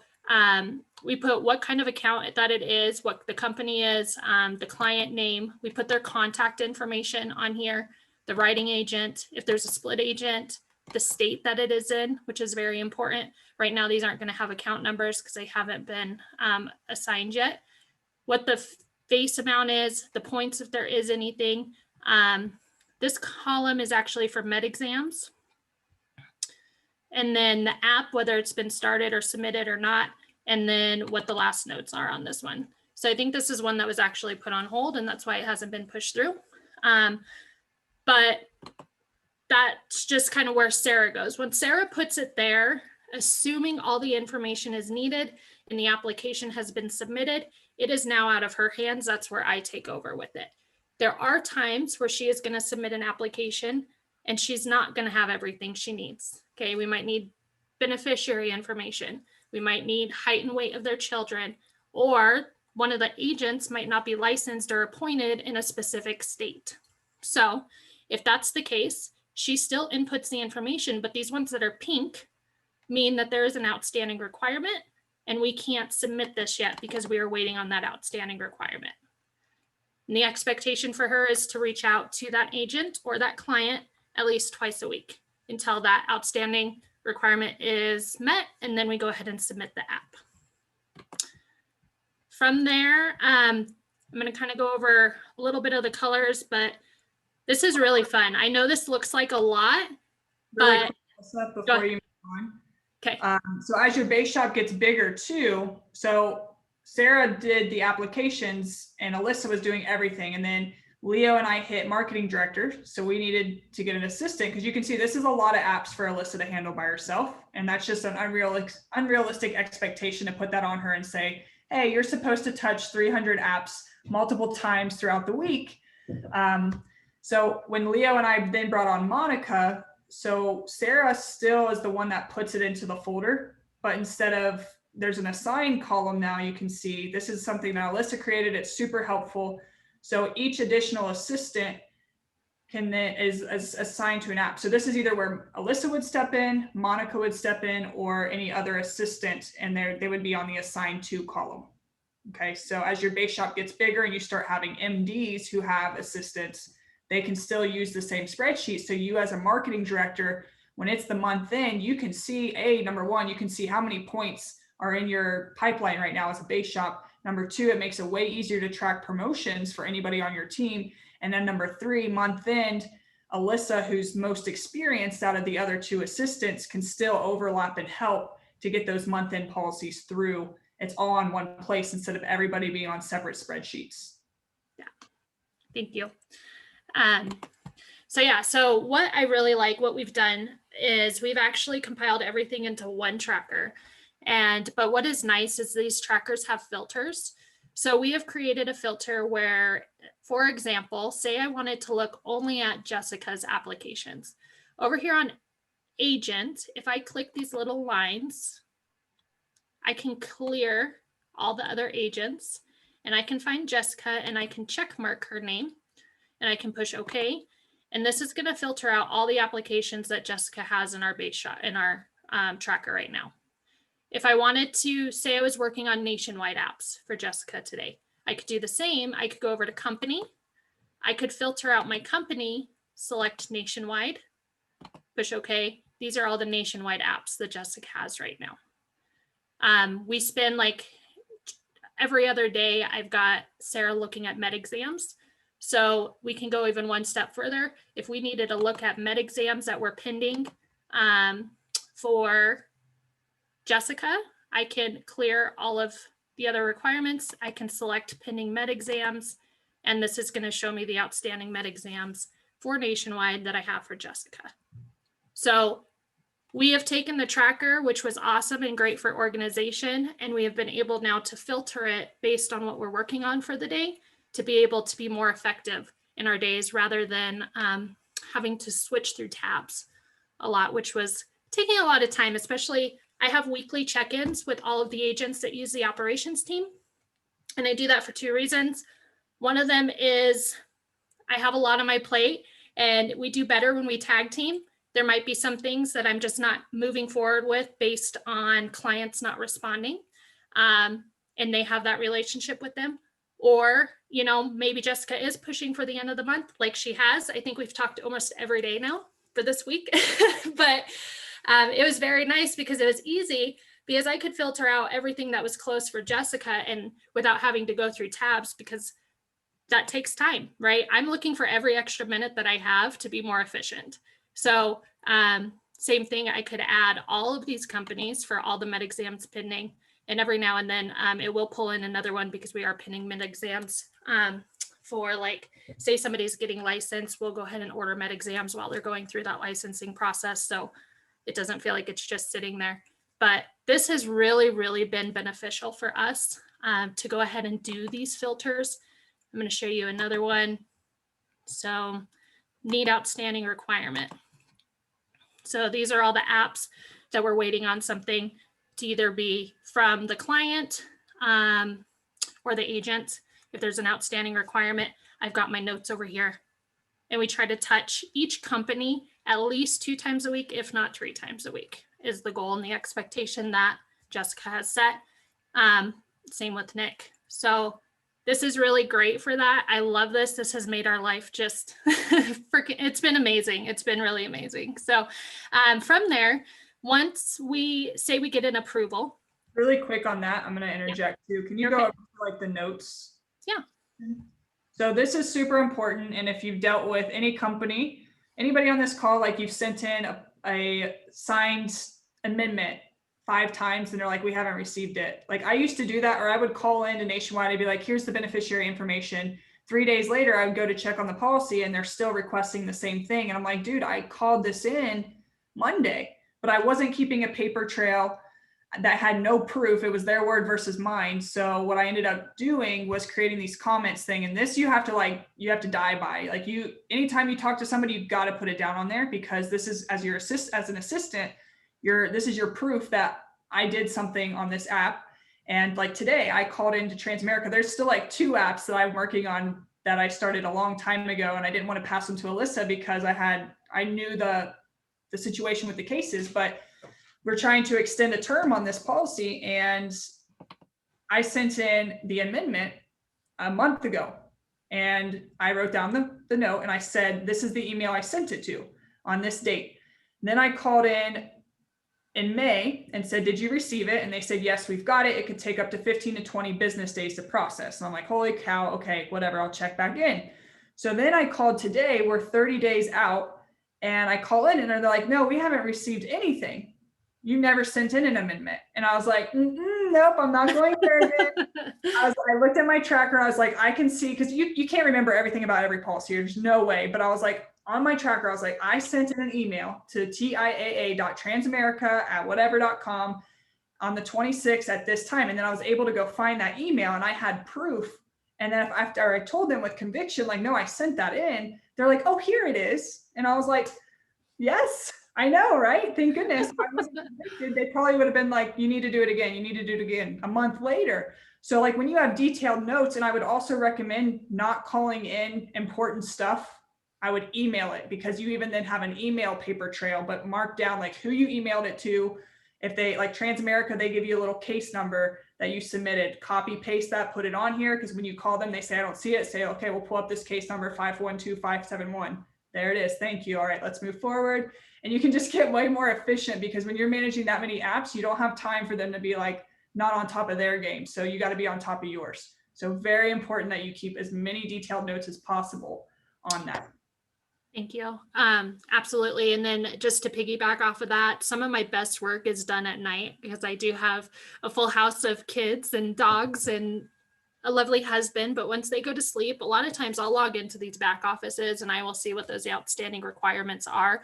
we put what kind of account that it is, what the company is, the client name. We put their contact information on here, the writing agent, if there's a split agent, the state that it is in, which is very important. Right now, these aren't going to have account numbers because they haven't been assigned yet. What the face amount is, the points if there is anything. This column is actually for med exams. And then the app, whether it's been started or submitted or not, and then what the last notes are on this one. So I think this is one that was actually put on hold, and that's why it hasn't been pushed through. But that's just kind of where Sarah goes. When Sarah puts it there, assuming all the information is needed and the application has been submitted, it is now out of her hands. That's where I take over with it. There are times where she is going to submit an application and she's not going to have everything she needs. Okay, we might need beneficiary information. We might need height and weight of their children, or one of the agents might not be licensed or appointed in a specific state. So if that's the case, she still inputs the information, but these ones that are pink mean that there is an outstanding requirement and we can't submit this yet because we are waiting on that outstanding requirement. And the expectation for her is to reach out to that agent or that client at least twice a week until that outstanding requirement is met, and then we go ahead and submit the app. From there, I'm going to kind of go over a little bit of the colors, but this is really fun. I know this looks like a lot, but before you move on. Okay. So as your base shop gets bigger too, so Sarah did the applications and Alyssa was doing everything. And then Leo and I hit marketing director. So we needed to get an assistant because you can see this is a lot of apps for Alyssa to handle by herself. And that's just an unrealistic expectation to put that on her and say, hey, you're supposed to touch 300 apps multiple times throughout the week. So when Leo and I then brought on Monica, so Sarah still is the one that puts it into the folder, but instead of there's an assign column now, you can see this is something that Alyssa created. It's super helpful. So each additional assistant can then is assigned to an app. So this is either where Alyssa would step in, Monica would step in, or any other assistant, and they would be on the assigned to column. Okay, so as your base shop gets bigger and you start having MDs who have assistants, they can still use the same spreadsheet. So you as a marketing director, when it's the month end, you can see, number one, you can see how many points are in your pipeline right now as a base shop. Number two, it makes it way easier to track promotions for anybody on your team. And then number three, month end, Alyssa, who's most experienced out of the other two assistants, can still overlap and help to get those month end policies through. It's all on one place instead of everybody being on separate spreadsheets. Yeah, thank you. So what I really like, what we've done is we've actually compiled everything into one tracker. But what is nice is these trackers have filters. So we have created a filter where, for example, say I wanted to look only at Jessica's applications. Over here on agent, if I click these little lines, I can clear all the other agents and I can find Jessica and I can check mark her name and I can push OK. And this is going to filter out all the applications that Jessica has in our base shot in our tracker right now. If I wanted to say I was working on nationwide apps for Jessica today, I could do the same. I could go over to company. I could filter out my company, select nationwide, push OK. These are all the nationwide apps that Jessica has right now. We spend like every other day, I've got Sarah looking at med exams. So we can go even one step further. If we needed to look at med exams that were pending for Jessica, I can clear all of the other requirements. I can select pending med exams, and this is going to show me the outstanding med exams for nationwide that I have for Jessica. So we have taken the tracker, which was awesome and great for organization, and we have been able now to filter it based on what we're working on for the day to be able to be more effective in our days rather than having to switch through tabs a lot, which was taking a lot of time, especially I have weekly check-ins with all of the agents that use the operations team. And I do that for two reasons. One of them is I have a lot on my plate and we do better when we tag team. There might be some things that I'm just not moving forward with based on clients not responding. And they have that relationship with them. Or, maybe Jessica is pushing for the end of the month like she has. I think we've talked almost every day now for this week. But it was very nice because it was easy because I could filter out everything that was close for Jessica and without having to go through tabs, because that takes time, right? I'm looking for every extra minute that I have to be more efficient. So same thing, I could add all of these companies for all the med exams pending. And every now and then it will pull in another one because we are pinning med exams for, like, say somebody's getting licensed, we'll go ahead and order med exams while they're going through that licensing process. So it doesn't feel like it's just sitting there. But this has really, really been beneficial for us to go ahead and do these filters. I'm going to show you another one. So need outstanding requirement. So these are all the apps that we're waiting on something to either be from the client or the agent. If there's an outstanding requirement, I've got my notes over here. And we try to touch each company at least 2 times a week, if not 3 times a week, is the goal and the expectation that Jessica has set. Same with Nick. So this is really great for that. I love this. This has made our life just freaking, it's been amazing. It's been really amazing. So from there, once we say we get an approval. Really quick on that, I'm going to interject too. Can you go up to like the notes? Yeah. So this is super important. And if you've dealt with any company, anybody on this call, like you've sent in a signed amendment 5 times and they're like, we haven't received it. Like I used to do that, or I would call into Nationwide. I'd be like, here's the beneficiary information. 3 days later, I would go to check on the policy and they're still requesting the same thing. And I'm like, dude, I called this in Monday, but I wasn't keeping a paper trail that had no proof. It was their word versus mine. So what I ended up doing was creating these comments thing. And this you have to die by. Like anytime you talk to somebody, you've got to put it down on there, because this is as an assistant, this is your proof that I did something on this app. And like today I called into Transamerica. There's still like 2 apps that I'm working on that I started a long time ago. And I didn't want to pass them to Alyssa because I knew the situation with the cases, but we're trying to extend a term on this policy. And I sent in the amendment a month ago and I wrote down the note and I said, this is the email I sent it to on this date. And then I called in May and said, did you receive it? And they said, yes, we've got it. It could take up to 15 to 20 business days to process. And I'm like, holy cow. Okay, whatever. I'll check back in. So then I called today, we're 30 days out, and I call in and they're like, no, we haven't received anything. You never sent in an amendment. And I was like, nope, I'm not going there again. I looked at my tracker. I was like, I can see, because you can't remember everything about every policy. There's no way. But I was like, on my tracker, I was like, I sent in an email to tiaa.transamerica@whatever.com on the 26th at this time. And then I was able to go find that email and I had proof. And then after I told them with conviction, like, no, I sent that in, they're like, oh, here it is. And I was like, yes, I know, right? Thank goodness. If I wasn't convicted, they probably would have been like, you need to do it again. You need to do it again a month later. So like when you have detailed notes, and I would also recommend not calling in important stuff, I would email it, because you even then have an email paper trail, but mark down like who you emailed it to. If they like Transamerica, they give you a little case number that you submitted, copy, paste that, put it on here. Because when you call them, they say, I don't see it. Say, okay, we'll pull up this case number 512571. There it is. Thank you. All right, let's move forward. And you can just get way more efficient, because when you're managing that many apps, you don't have time for them to be like not on top of their game. So you got to be on top of yours. So very important that you keep as many detailed notes as possible on that. Thank you. Absolutely. And then just to piggyback off of that, some of my best work is done at night, because I do have a full house of kids and dogs and a lovely husband. But once they go to sleep, a lot of times I'll log into these back offices and I will see what those outstanding requirements are.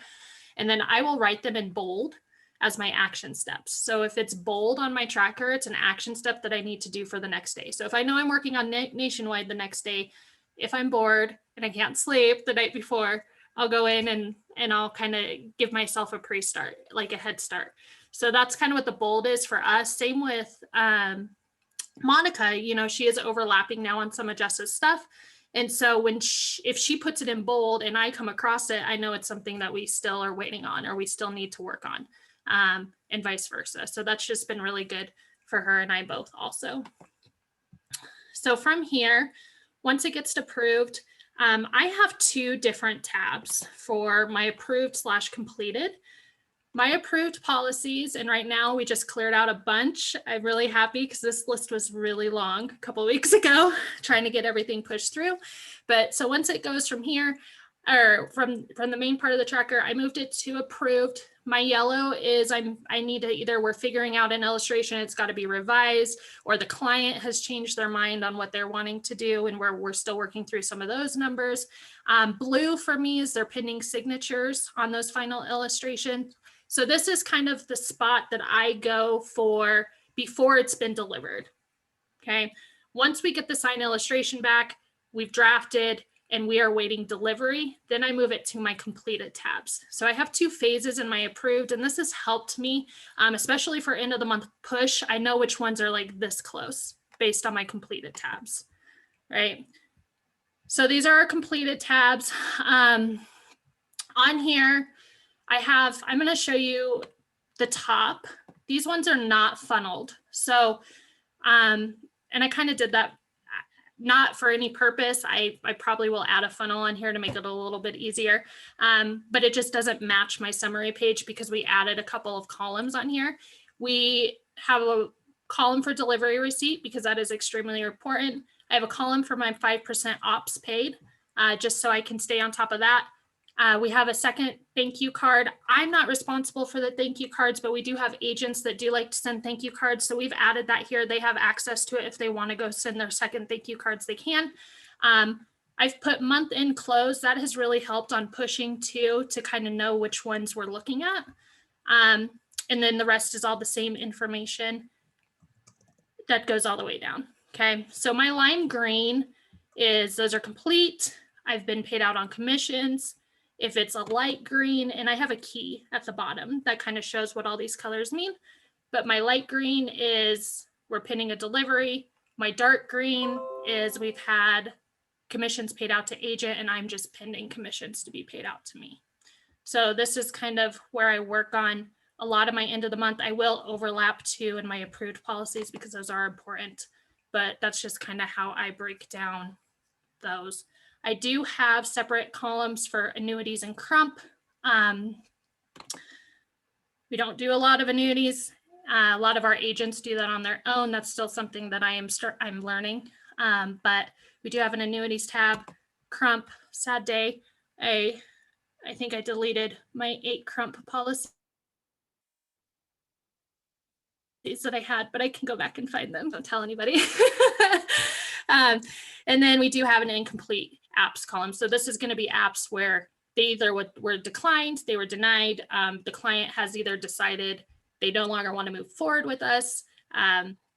And then I will write them in bold as my action steps. So if it's bold on my tracker, it's an action step that I need to do for the next day. So if I know I'm working on Nationwide the next day, if I'm bored and I can't sleep the night before, I'll go in and I'll kind of give myself a pre-start, like a head start. So that's kind of what the bold is for us. Same with Monica, you know, she is overlapping now on some of Jess's stuff. And so if she puts it in bold and I come across it, I know it's something that we still are waiting on or we still need to work on, and vice versa. So that's just been really good for her and I both also. So from here, once it gets approved, I have 2 different tabs for my approved / completed. My approved policies, and right now we just cleared out a bunch. I'm really happy because this list was really long a couple of weeks ago, trying to get everything pushed through. But so once it goes from here, or from the main part of the tracker, I moved it to approved. My yellow is I need to either we're figuring out an illustration, it's got to be revised, or the client has changed their mind on what they're wanting to do, and we're still working through some of those numbers. Blue for me is their pending signatures on those final illustrations. So this is kind of the spot that I go for before it's been delivered. Okay. Once we get the signed illustration back, we've drafted and we are waiting delivery, then I move it to my completed tabs. So I have 2 phases in my approved, and this has helped me, especially for end of the month push. I know which ones are like this close based on my completed tabs, right? So these are our completed tabs. On here, I'm going to show you the top. These ones are not funneled. So, and I kind of did that not for any purpose. I probably will add a funnel on here to make it a little bit easier. But it just doesn't match my summary page because we added a couple of columns on here. We have a column for delivery receipt because that is extremely important. I have a column for my 5% ops paid, just so I can stay on top of that. We have a second thank you card. I'm not responsible for the thank you cards, but we do have agents that do like to send thank you cards. So we've added that here. They have access to it. If they want to go send their second thank you cards, they can. I've put month end close. That has really helped on pushing to kind of know which ones we're looking at. And then the rest is all the same information that goes all the way down. Okay, so my lime green is those are complete. I've been paid out on commissions. If it's a light green, and I have a key at the bottom that kind of shows what all these colors mean, but my light green is we're pinning a delivery. My dark green is we've had commissions paid out to agent and I'm just pending commissions to be paid out to me. So this is kind of where I work on a lot of my end of the month. I will overlap too in my approved policies because those are important, but that's just kind of how I break down those. I do have separate columns for annuities and crump. We don't do a lot of annuities. A lot of our agents do that on their own. That's still something that I'm learning. But we do have an annuities tab. Crump, sad day. I think I deleted my 8 crump policies that I had, but I can go back and find them. Don't tell anybody. And then we do have an incomplete apps column. So this is going to be apps where they either were declined, they were denied. The client has either decided they no longer want to move forward with us,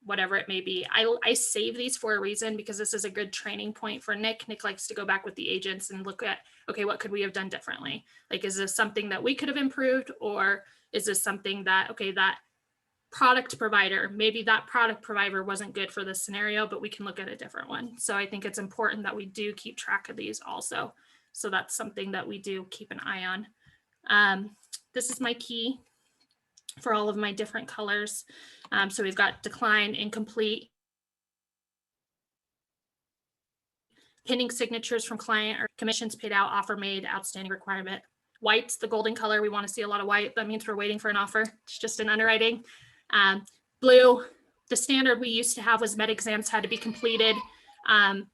whatever it may be. I save these for a reason because this is a good training point for Nick. Nick likes to go back with the agents and look at, okay, what could we have done differently? Like, is this something that we could have improved? Or is this something that, okay, that product provider, maybe that product provider wasn't good for this scenario, but we can look at a different one. So I think it's important that we do keep track of these also. So that's something that we do keep an eye on. This is my key for all of my different colors. So we've got decline, incomplete, pending signatures from client or commissions paid out, offer made, outstanding requirement. White's the golden color. We want to see a lot of white. That means we're waiting for an offer. It's just an underwriting. Blue, the standard we used to have was med exams had to be completed, and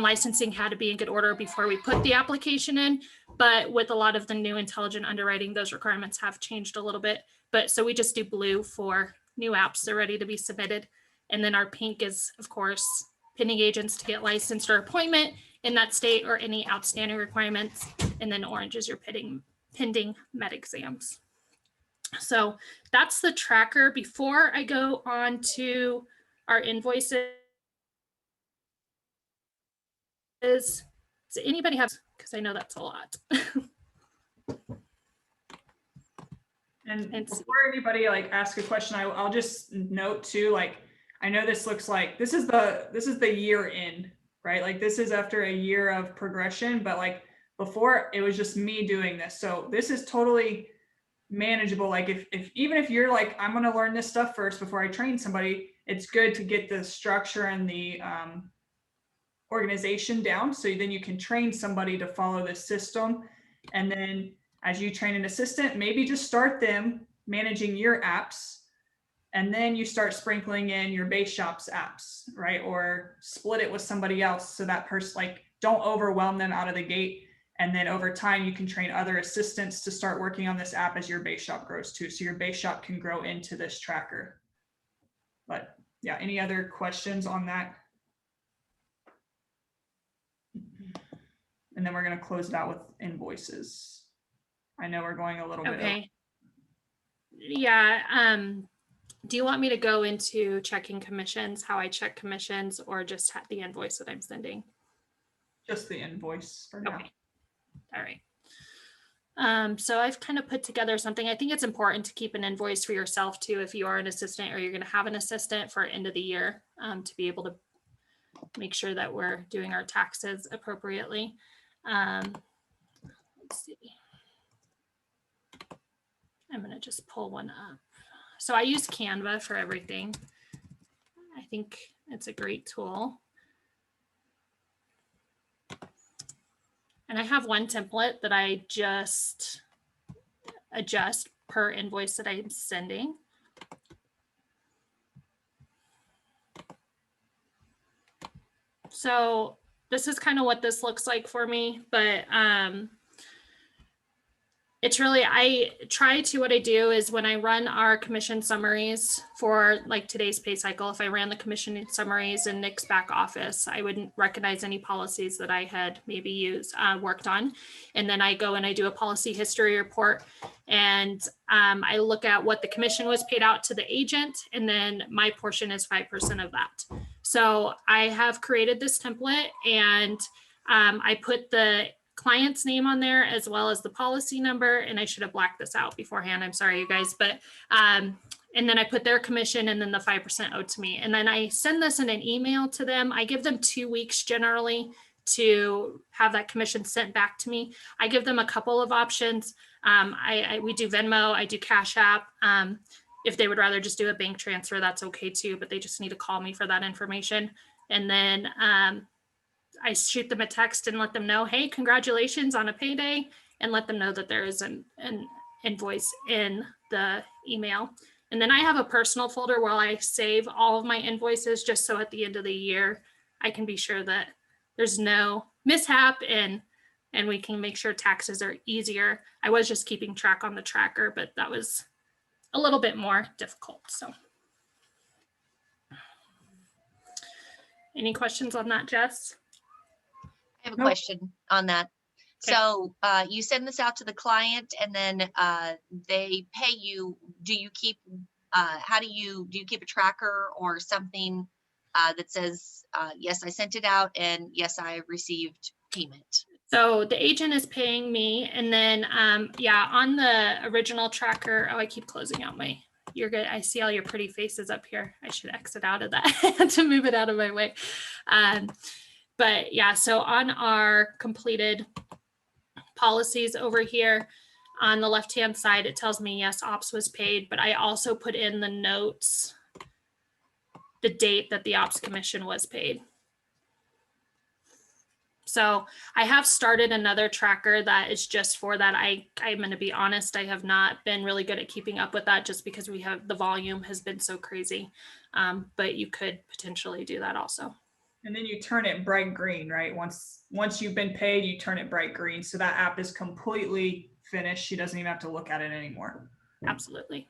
licensing had to be in good order before we put the application in. But with a lot of the new intelligent underwriting, those requirements have changed a little bit. But so we just do blue for new apps that are ready to be submitted. And then our pink is, of course, pending agents to get licensed or appointment in that state or any outstanding requirements. And then orange is your pending med exams. So that's the tracker. Before I go on to our invoices, does anybody have, because I know that's a lot. And And before anybody like ask a question, I'll just note too, like, I know this looks like, this is the year in, right? Like this is after a year of progression, but like before it was just me doing this. So this is totally manageable. Like if even if you're like, I'm going to learn this stuff first before I train somebody, it's good to get the structure and the organization down. So then you can train somebody to follow this system. And then as you train an assistant, maybe just start them managing your apps. And then you start sprinkling in your base shops apps, right? Or split it with somebody else. So that person, like, don't overwhelm them out of the gate. And then over time, you can train other assistants to start working on this app as your base shop grows too. So your base shop can grow into this tracker. But yeah, any other questions on that? And then we're going to close it out with invoices. I know we're going a little bit over. okay. Yeah. Do you want me to go into checking commissions, how I check commissions, or just the invoice that I'm sending? Just the invoice for now. Okay. All right. So I've kind of put together something. I think it's important to keep an invoice for yourself too, if you are an assistant or you're going to have an assistant for end of the year, to be able to make sure that we're doing our taxes appropriately. Let's see. I'm going to just pull one up. So I use Canva for everything. I think it's a great tool. And I have one template that I just adjust per invoice that I'm sending. So this is kind of what this looks like for me, but it's really, what I do is when I run our commission summaries for like today's pay cycle, if I ran the commission summaries in Nick's back office, I wouldn't recognize any policies that I had maybe worked on. And then I go and I do a policy history report, and I look at what the commission was paid out to the agent, and then my portion is 5% of that. So I have created this template, and I put the client's name on there as well as the policy number. And I should have blacked this out beforehand. I'm sorry, you guys, but, and then I put their commission and then the 5% owed to me. And then I send this in an email to them. I give them 2 weeks generally to have that commission sent back to me. I give them a couple of options. We do Venmo, I do Cash App. If they would rather just do a bank transfer, that's okay too, but they just need to call me for that information. And then, I shoot them a text and let them know, hey, congratulations on a payday, and let them know that there is an invoice in the email. And then I have a personal folder where I save all of my invoices, just so at the end of the year, I can be sure that there's no mishap and we can make sure taxes are easier. I was just keeping track on the tracker, but that was a little bit more difficult. So any questions on that, Jess? I have a question on that. Okay. So you send this out to the client, and then they pay you. Do you keep? Do you keep a tracker or something that says yes, I sent it out, and yes, I received payment? So the agent is paying me, and then yeah, on the original tracker. Oh, I keep closing out my. You're good. I see all your pretty faces up here. I should exit out of that to move it out of my way. But yeah, so on our completed policies over here on the left-hand side, it tells me, yes, ops was paid, but I also put in the notes, the date that the ops commission was paid. So I have started another tracker that is just for that. I'm going to be honest, I have not been really good at keeping up with that just because the volume has been so crazy. But you could potentially do that also. And then you turn it bright green, right? Once you've been paid, you turn it bright green. So that app is completely finished. She doesn't even have to look at it anymore. Absolutely.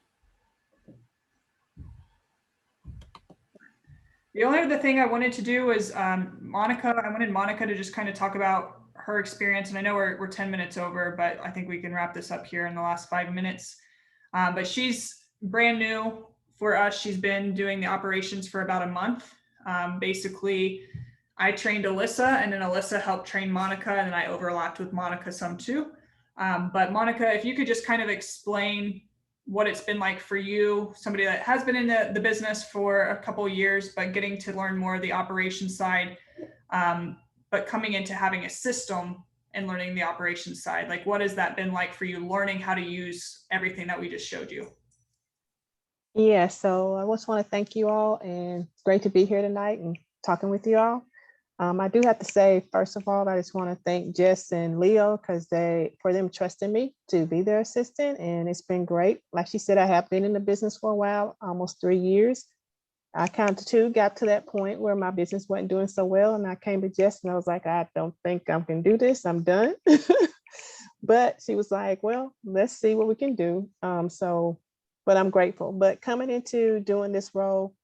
The only other thing I wanted to do was Monica. I wanted Monica to just kind of talk about her experience. And I know we're 10 minutes over, but I think we can wrap this up here in the last 5 minutes. But she's brand new for us. She's been doing the operations for about a month. Basically, I trained Alyssa, and then Alyssa helped train Monica, and then I overlapped with Monica some too. But Monica, if you could just kind of explain what it's been like for you, somebody that has been in the business for a couple of years, but getting to learn more of the operations side, but coming into having a system and learning the operations side. Like, what has that been like for you, learning how to use everything that we just showed you? Yeah, so I just want to thank you all, and it's great to be here tonight and talking with you all. I do have to say, first of all, I just want to thank Jess and Leo for them trusting me to be their assistant, and it's been great. Like she said, I have been in the business for a while, almost 3 years. I got to that point where my business wasn't doing so well, and I came to Jess and I was like, I don't think I can do this. I'm done. But she was like, well, let's see what we can do. But I'm grateful. But coming into doing this role,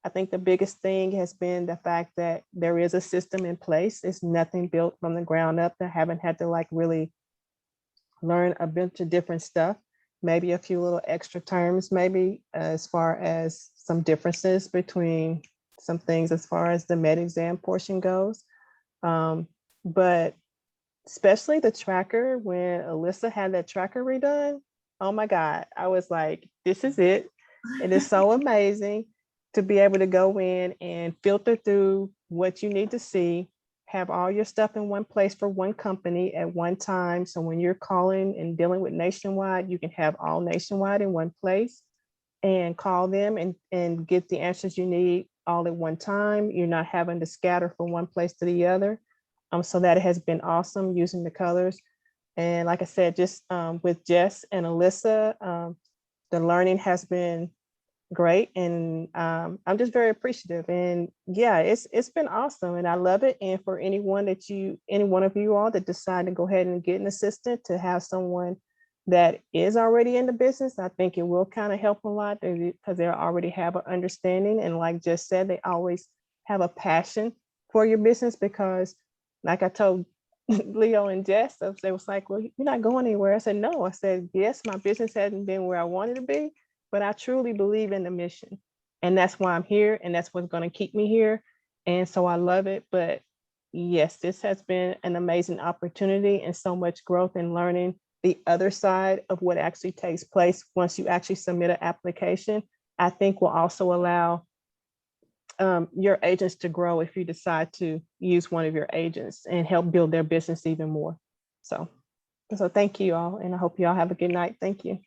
I think the biggest thing has been the fact that there is a system in place. It's nothing built from the ground up. I haven't had to like really learn a bunch of different stuff, maybe a few little extra terms, maybe as far as some differences between some things as far as the med exam portion goes. But especially the tracker, when Alyssa had that tracker redone, oh my God, I was like, this is it. It is so amazing to be able to go in and filter through what you need to see, have all your stuff in one place for one company at one time. So when you're calling and dealing with Nationwide, you can have all Nationwide in one place and call them and get the answers you need all at one time. You're not having to scatter from one place to the other. So that has been awesome using the colors. And like I said, just with Jess and Alyssa, the learning has been great, and I'm just very appreciative. And yeah, it's been awesome, and I love it. And for any one of you all that decide to go ahead and get an assistant, to have someone that is already in the business, I think it will kind of help a lot, because they already have an understanding. And like Jess said, they always have a passion for your business, because like I told Leo and Jess, they was like, well, you're not going anywhere. I said, no. I said, yes, my business hasn't been where I wanted to be, but I truly believe in the mission. And that's why I'm here, and that's what's going to keep me here. And so I love it. But yes, this has been an amazing opportunity, and so much growth and learning the other side of what actually takes place once you actually submit an application, I think will also allow your agents to grow if you decide to use one of your agents and help build their business even more. So thank you all, and I hope you all have a good night. Thank you.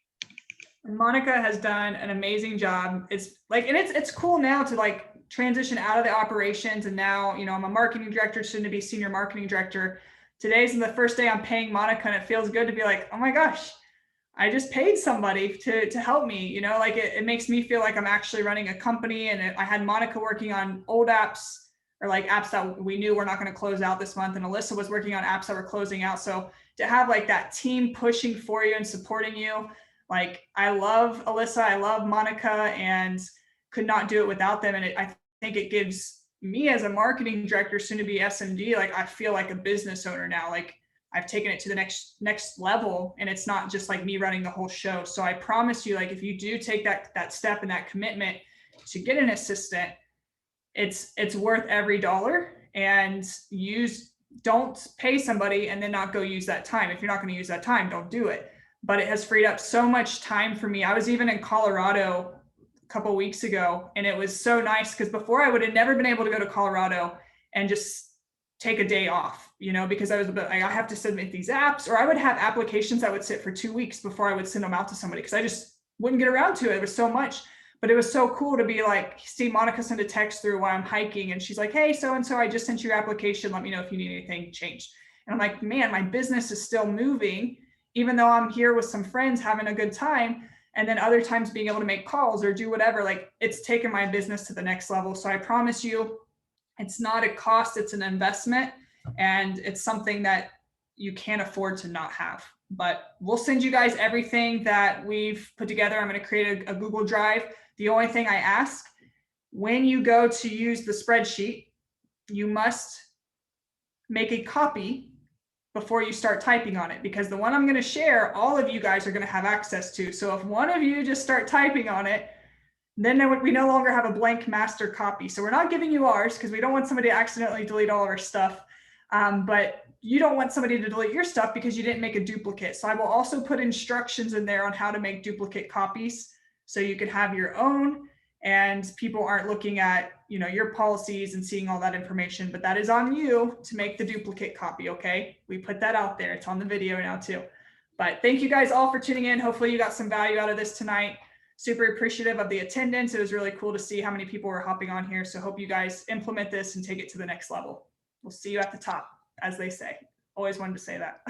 Monica has done an amazing job. It's like, and it's cool now to like transition out of the operations. And now, you know, I'm a marketing director, soon to be senior marketing director. Today's the first day I'm paying Monica, and it feels good to be like, oh my gosh, I just paid somebody to help me, you know, like it makes me feel like I'm actually running a company. And I had Monica working on old apps, or like apps that we knew we're not going to close out this month. And Alyssa was working on apps that were closing out. So to have like that team pushing for you and supporting you, like I love Alyssa, I love Monica, and could not do it without them. And I think it gives me as a marketing director, soon to be SMD, like I feel like a business owner now. Like I've taken it to the next level, and it's not just like me running the whole show. So I promise you, like if you do take that step and that commitment to get an assistant, it's worth every dollar. And don't pay somebody and then not go use that time. If you're not going to use that time, don't do it. But it has freed up so much time for me. I was even in Colorado a couple of weeks ago, and it was so nice, because before I would have never been able to go to Colorado and just take a day off, you know, because I was I have to submit these apps, or I would have applications that would sit for 2 weeks before I would send them out to somebody, because I just wouldn't get around to it. It was so much. But it was so cool to be like, see Monica send a text through while I'm hiking, and she's like, hey, so-and-so, I just sent you your application. Let me know if you need anything changed. And I'm like, man, my business is still moving, even though I'm here with some friends having a good time. And then other times being able to make calls or do whatever, like it's taken my business to the next level. So I promise you, it's not a cost, it's an investment, and it's something that you can't afford to not have. But we'll send you guys everything that we've put together. I'm going to create a Google Drive. The only thing I ask, when you go to use the spreadsheet, you must make a copy before you start typing on it, because the one I'm going to share, all of you guys are going to have access to. So if one of you just start typing on it, then we no longer have a blank master copy. So we're not giving you ours, because we don't want somebody to accidentally delete all of our stuff. But you don't want somebody to delete your stuff because you didn't make a duplicate. So I will also put instructions in there on how to make duplicate copies so you can have your own and people aren't looking at, you know, your policies and seeing all that information, but that is on you to make the duplicate copy. Okay. We put that out there. It's on the video now too. But thank you guys all for tuning in. Hopefully you got some value out of this tonight. Super appreciative of the attendance. It was really cool to see how many people were hopping on here. So hope you guys implement this and take it to the next level. We'll see you at the top, as they say. Always wanted to say that.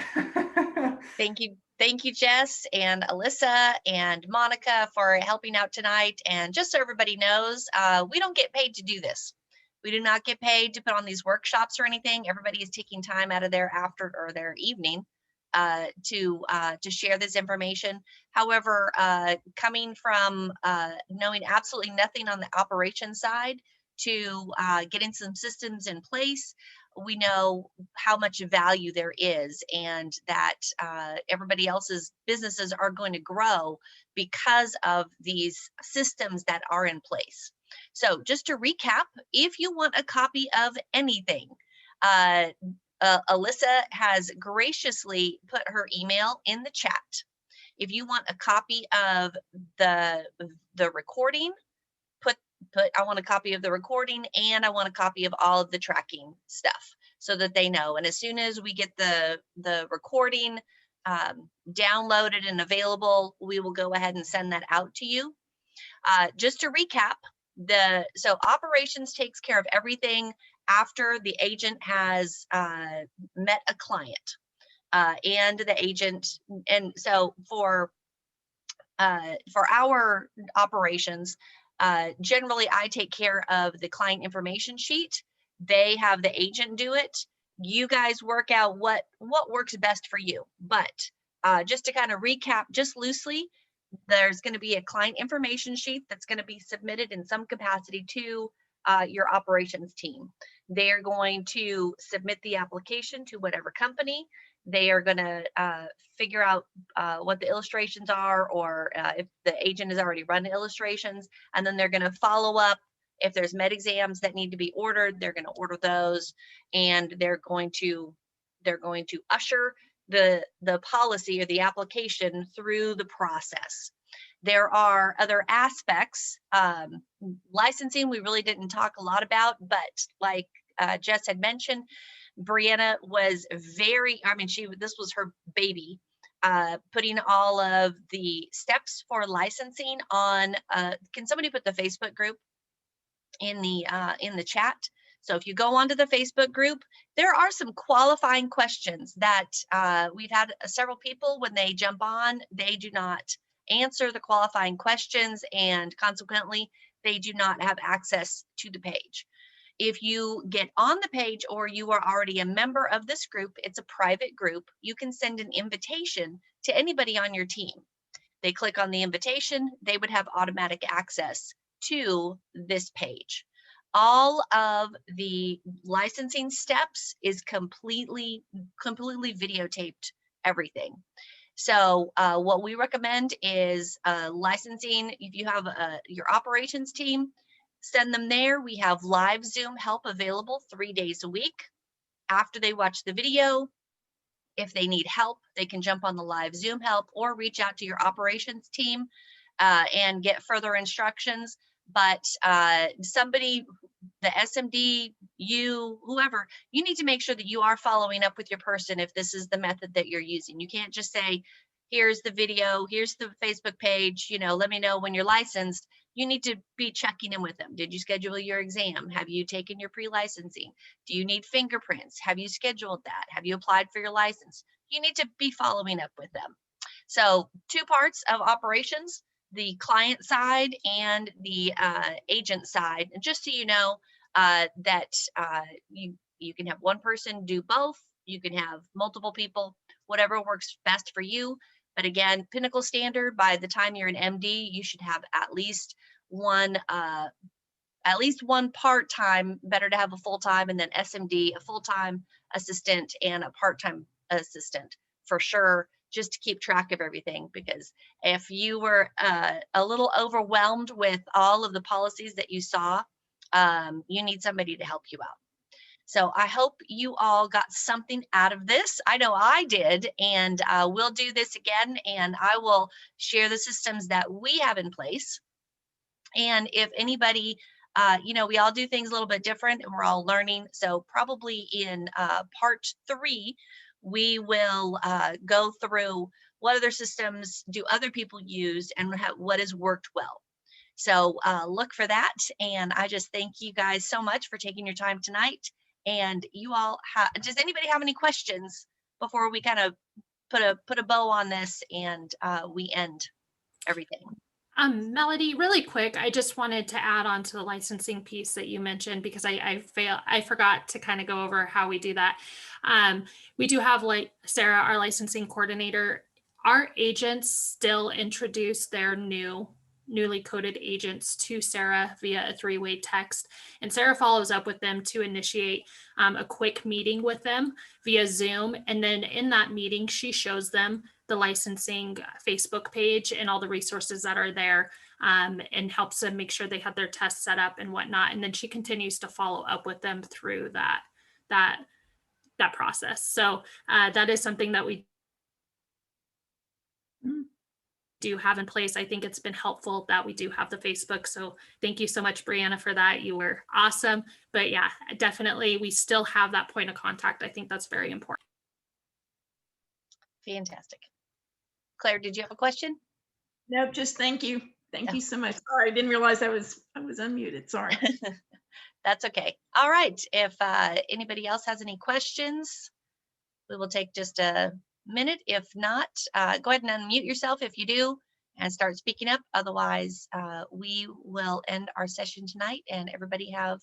Thank you. Thank you, Jess and Alyssa and Monica for helping out tonight. And just so everybody knows, we don't get paid to do this. We do not get paid to put on these workshops or anything. Everybody is taking time out of their after or their evening to share this information. However, coming from knowing absolutely nothing on the operation side to getting some systems in place, we know how much value there is, and that everybody else's businesses are going to grow because of these systems that are in place. So just to recap, if you want a copy of anything, Alyssa has graciously put her email in the chat. If you want a copy of the recording, I want a copy of the recording, and I want a copy of all of the tracking stuff so that they know. And as soon as we get the recording downloaded and available, we will go ahead and send that out to you. Just to recap, so operations takes care of everything after the agent has met a client and the agent. And so for our operations, generally I take care of the client information sheet. They have the agent do it. You guys work out what works best for you. But just to kind of recap just loosely, there's going to be a client information sheet that's going to be submitted in some capacity to your operations team. They're going to submit the application to whatever company. They are going to figure out what the illustrations are, or if the agent has already run the illustrations, and then they're going to follow up. If there's med exams that need to be ordered, they're going to order those, and they're going to usher the policy or the application through the process. There are other aspects. Licensing, we really didn't talk a lot about, but like Jess had mentioned, Brianna was this was her baby, putting all of the steps for licensing on. Can somebody put the Facebook group in the chat? So if you go onto the Facebook group, there are some qualifying questions that we've had several people, when they jump on, they do not answer the qualifying questions, and consequently, they do not have access to the page. If you get on the page, or you are already a member of this group, it's a private group, you can send an invitation to anybody on your team. They click on the invitation, they would have automatic access to this page. All of the licensing steps is completely videotaped, everything. So what we recommend is licensing. If you have your operations team, send them there. We have live Zoom help available 3 days a week. After they watch the video, if they need help, they can jump on the live Zoom help or reach out to your operations team and get further instructions. But somebody, the SMD, you, whoever, you need to make sure that you are following up with your person if this is the method that you're using. You can't just say, here's the video, here's the Facebook page, let me know when you're licensed. You need to be checking in with them. Did you schedule your exam? Have you taken your pre-licensing? Do you need fingerprints? Have you scheduled that? Have you applied for your license? You need to be following up with them. So 2 parts of operations, the client side and the agent side. And just so you know, that you can have one person do both. You can have multiple people, whatever works best for you. But again, Pinnacle standard, by the time you're an MD, you should have at least one part-time, better to have a full-time, and then SMD, a full-time assistant and a part-time assistant for sure, just to keep track of everything. Because if you were a little overwhelmed with all of the policies that you saw, you need somebody to help you out. So I hope you all got something out of this. I know I did, and we'll do this again, and I will share the systems that we have in place. And if anybody, we all do things a little bit different and we're all learning. So probably in part 3, we will go through what other systems do other people use and what has worked well. So look for that. And I just thank you guys so much for taking your time tonight. And you all does anybody have any questions before we kind of put a bow on this and we end everything? Melody, really quick, I just wanted to add on to the licensing piece that you mentioned, because I forgot to kind of go over how we do that. We do have, like Sarah, our licensing coordinator, our agents still introduce their newly coded agents to Sarah via a 3-way text, and Sarah follows up with them to initiate a quick meeting with them via Zoom. And then in that meeting, she shows them the licensing Facebook page and all the resources that are there, and helps them make sure they have their tests set up and whatnot. And then she continues to follow up with them through that process. So that is something that we do have in place. I think it's been helpful that we do have the Facebook. So thank you so much, Brianna, for that. You were awesome. But yeah, definitely we still have that point of contact. I think that's very important. Fantastic. Claire, did you have a question? Nope, just thank you. Thank you so much. Sorry, I didn't realize I was unmuted. Sorry. That's okay. All right. If anybody else has any questions, we will take just a minute. If not, go ahead and unmute yourself if you do and start speaking up. Otherwise, we will end our session tonight, and everybody have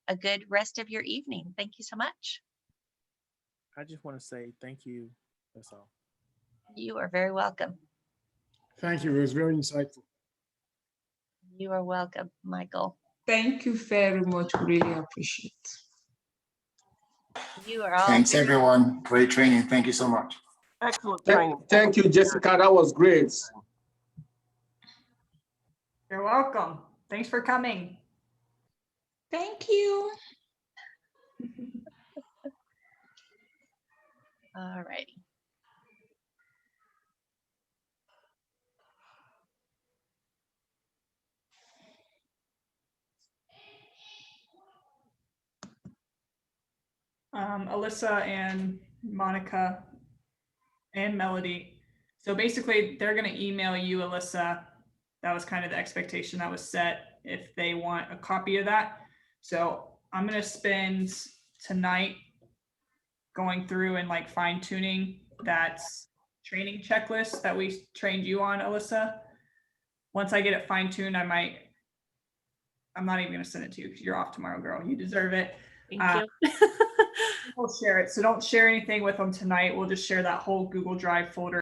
a good rest of your evening. Thank you so much. I just want to say thank you. That's all. You are very welcome. Thank you. It was very insightful. You are welcome, Michael. Thank you very much. Really appreciate it. You are all. Thanks, everyone. Great training. Thank you so much. Excellent training. Thank you, Jessica. That was great. You're welcome. Thanks for coming. Thank you. All righty. Alyssa and Monica and Melody. So basically they're going to email you, Alyssa. That was kind of the expectation that was set if they want a copy of that. So I'm going to spend tonight going through and like fine tuning that training checklist that we trained you on, Alyssa. Once I get it fine tuned, I'm not even going to send it to you because you're off tomorrow, girl. You deserve it. Thank you. We'll share it. So don't share anything with them tonight. We'll just share that whole Google Drive folder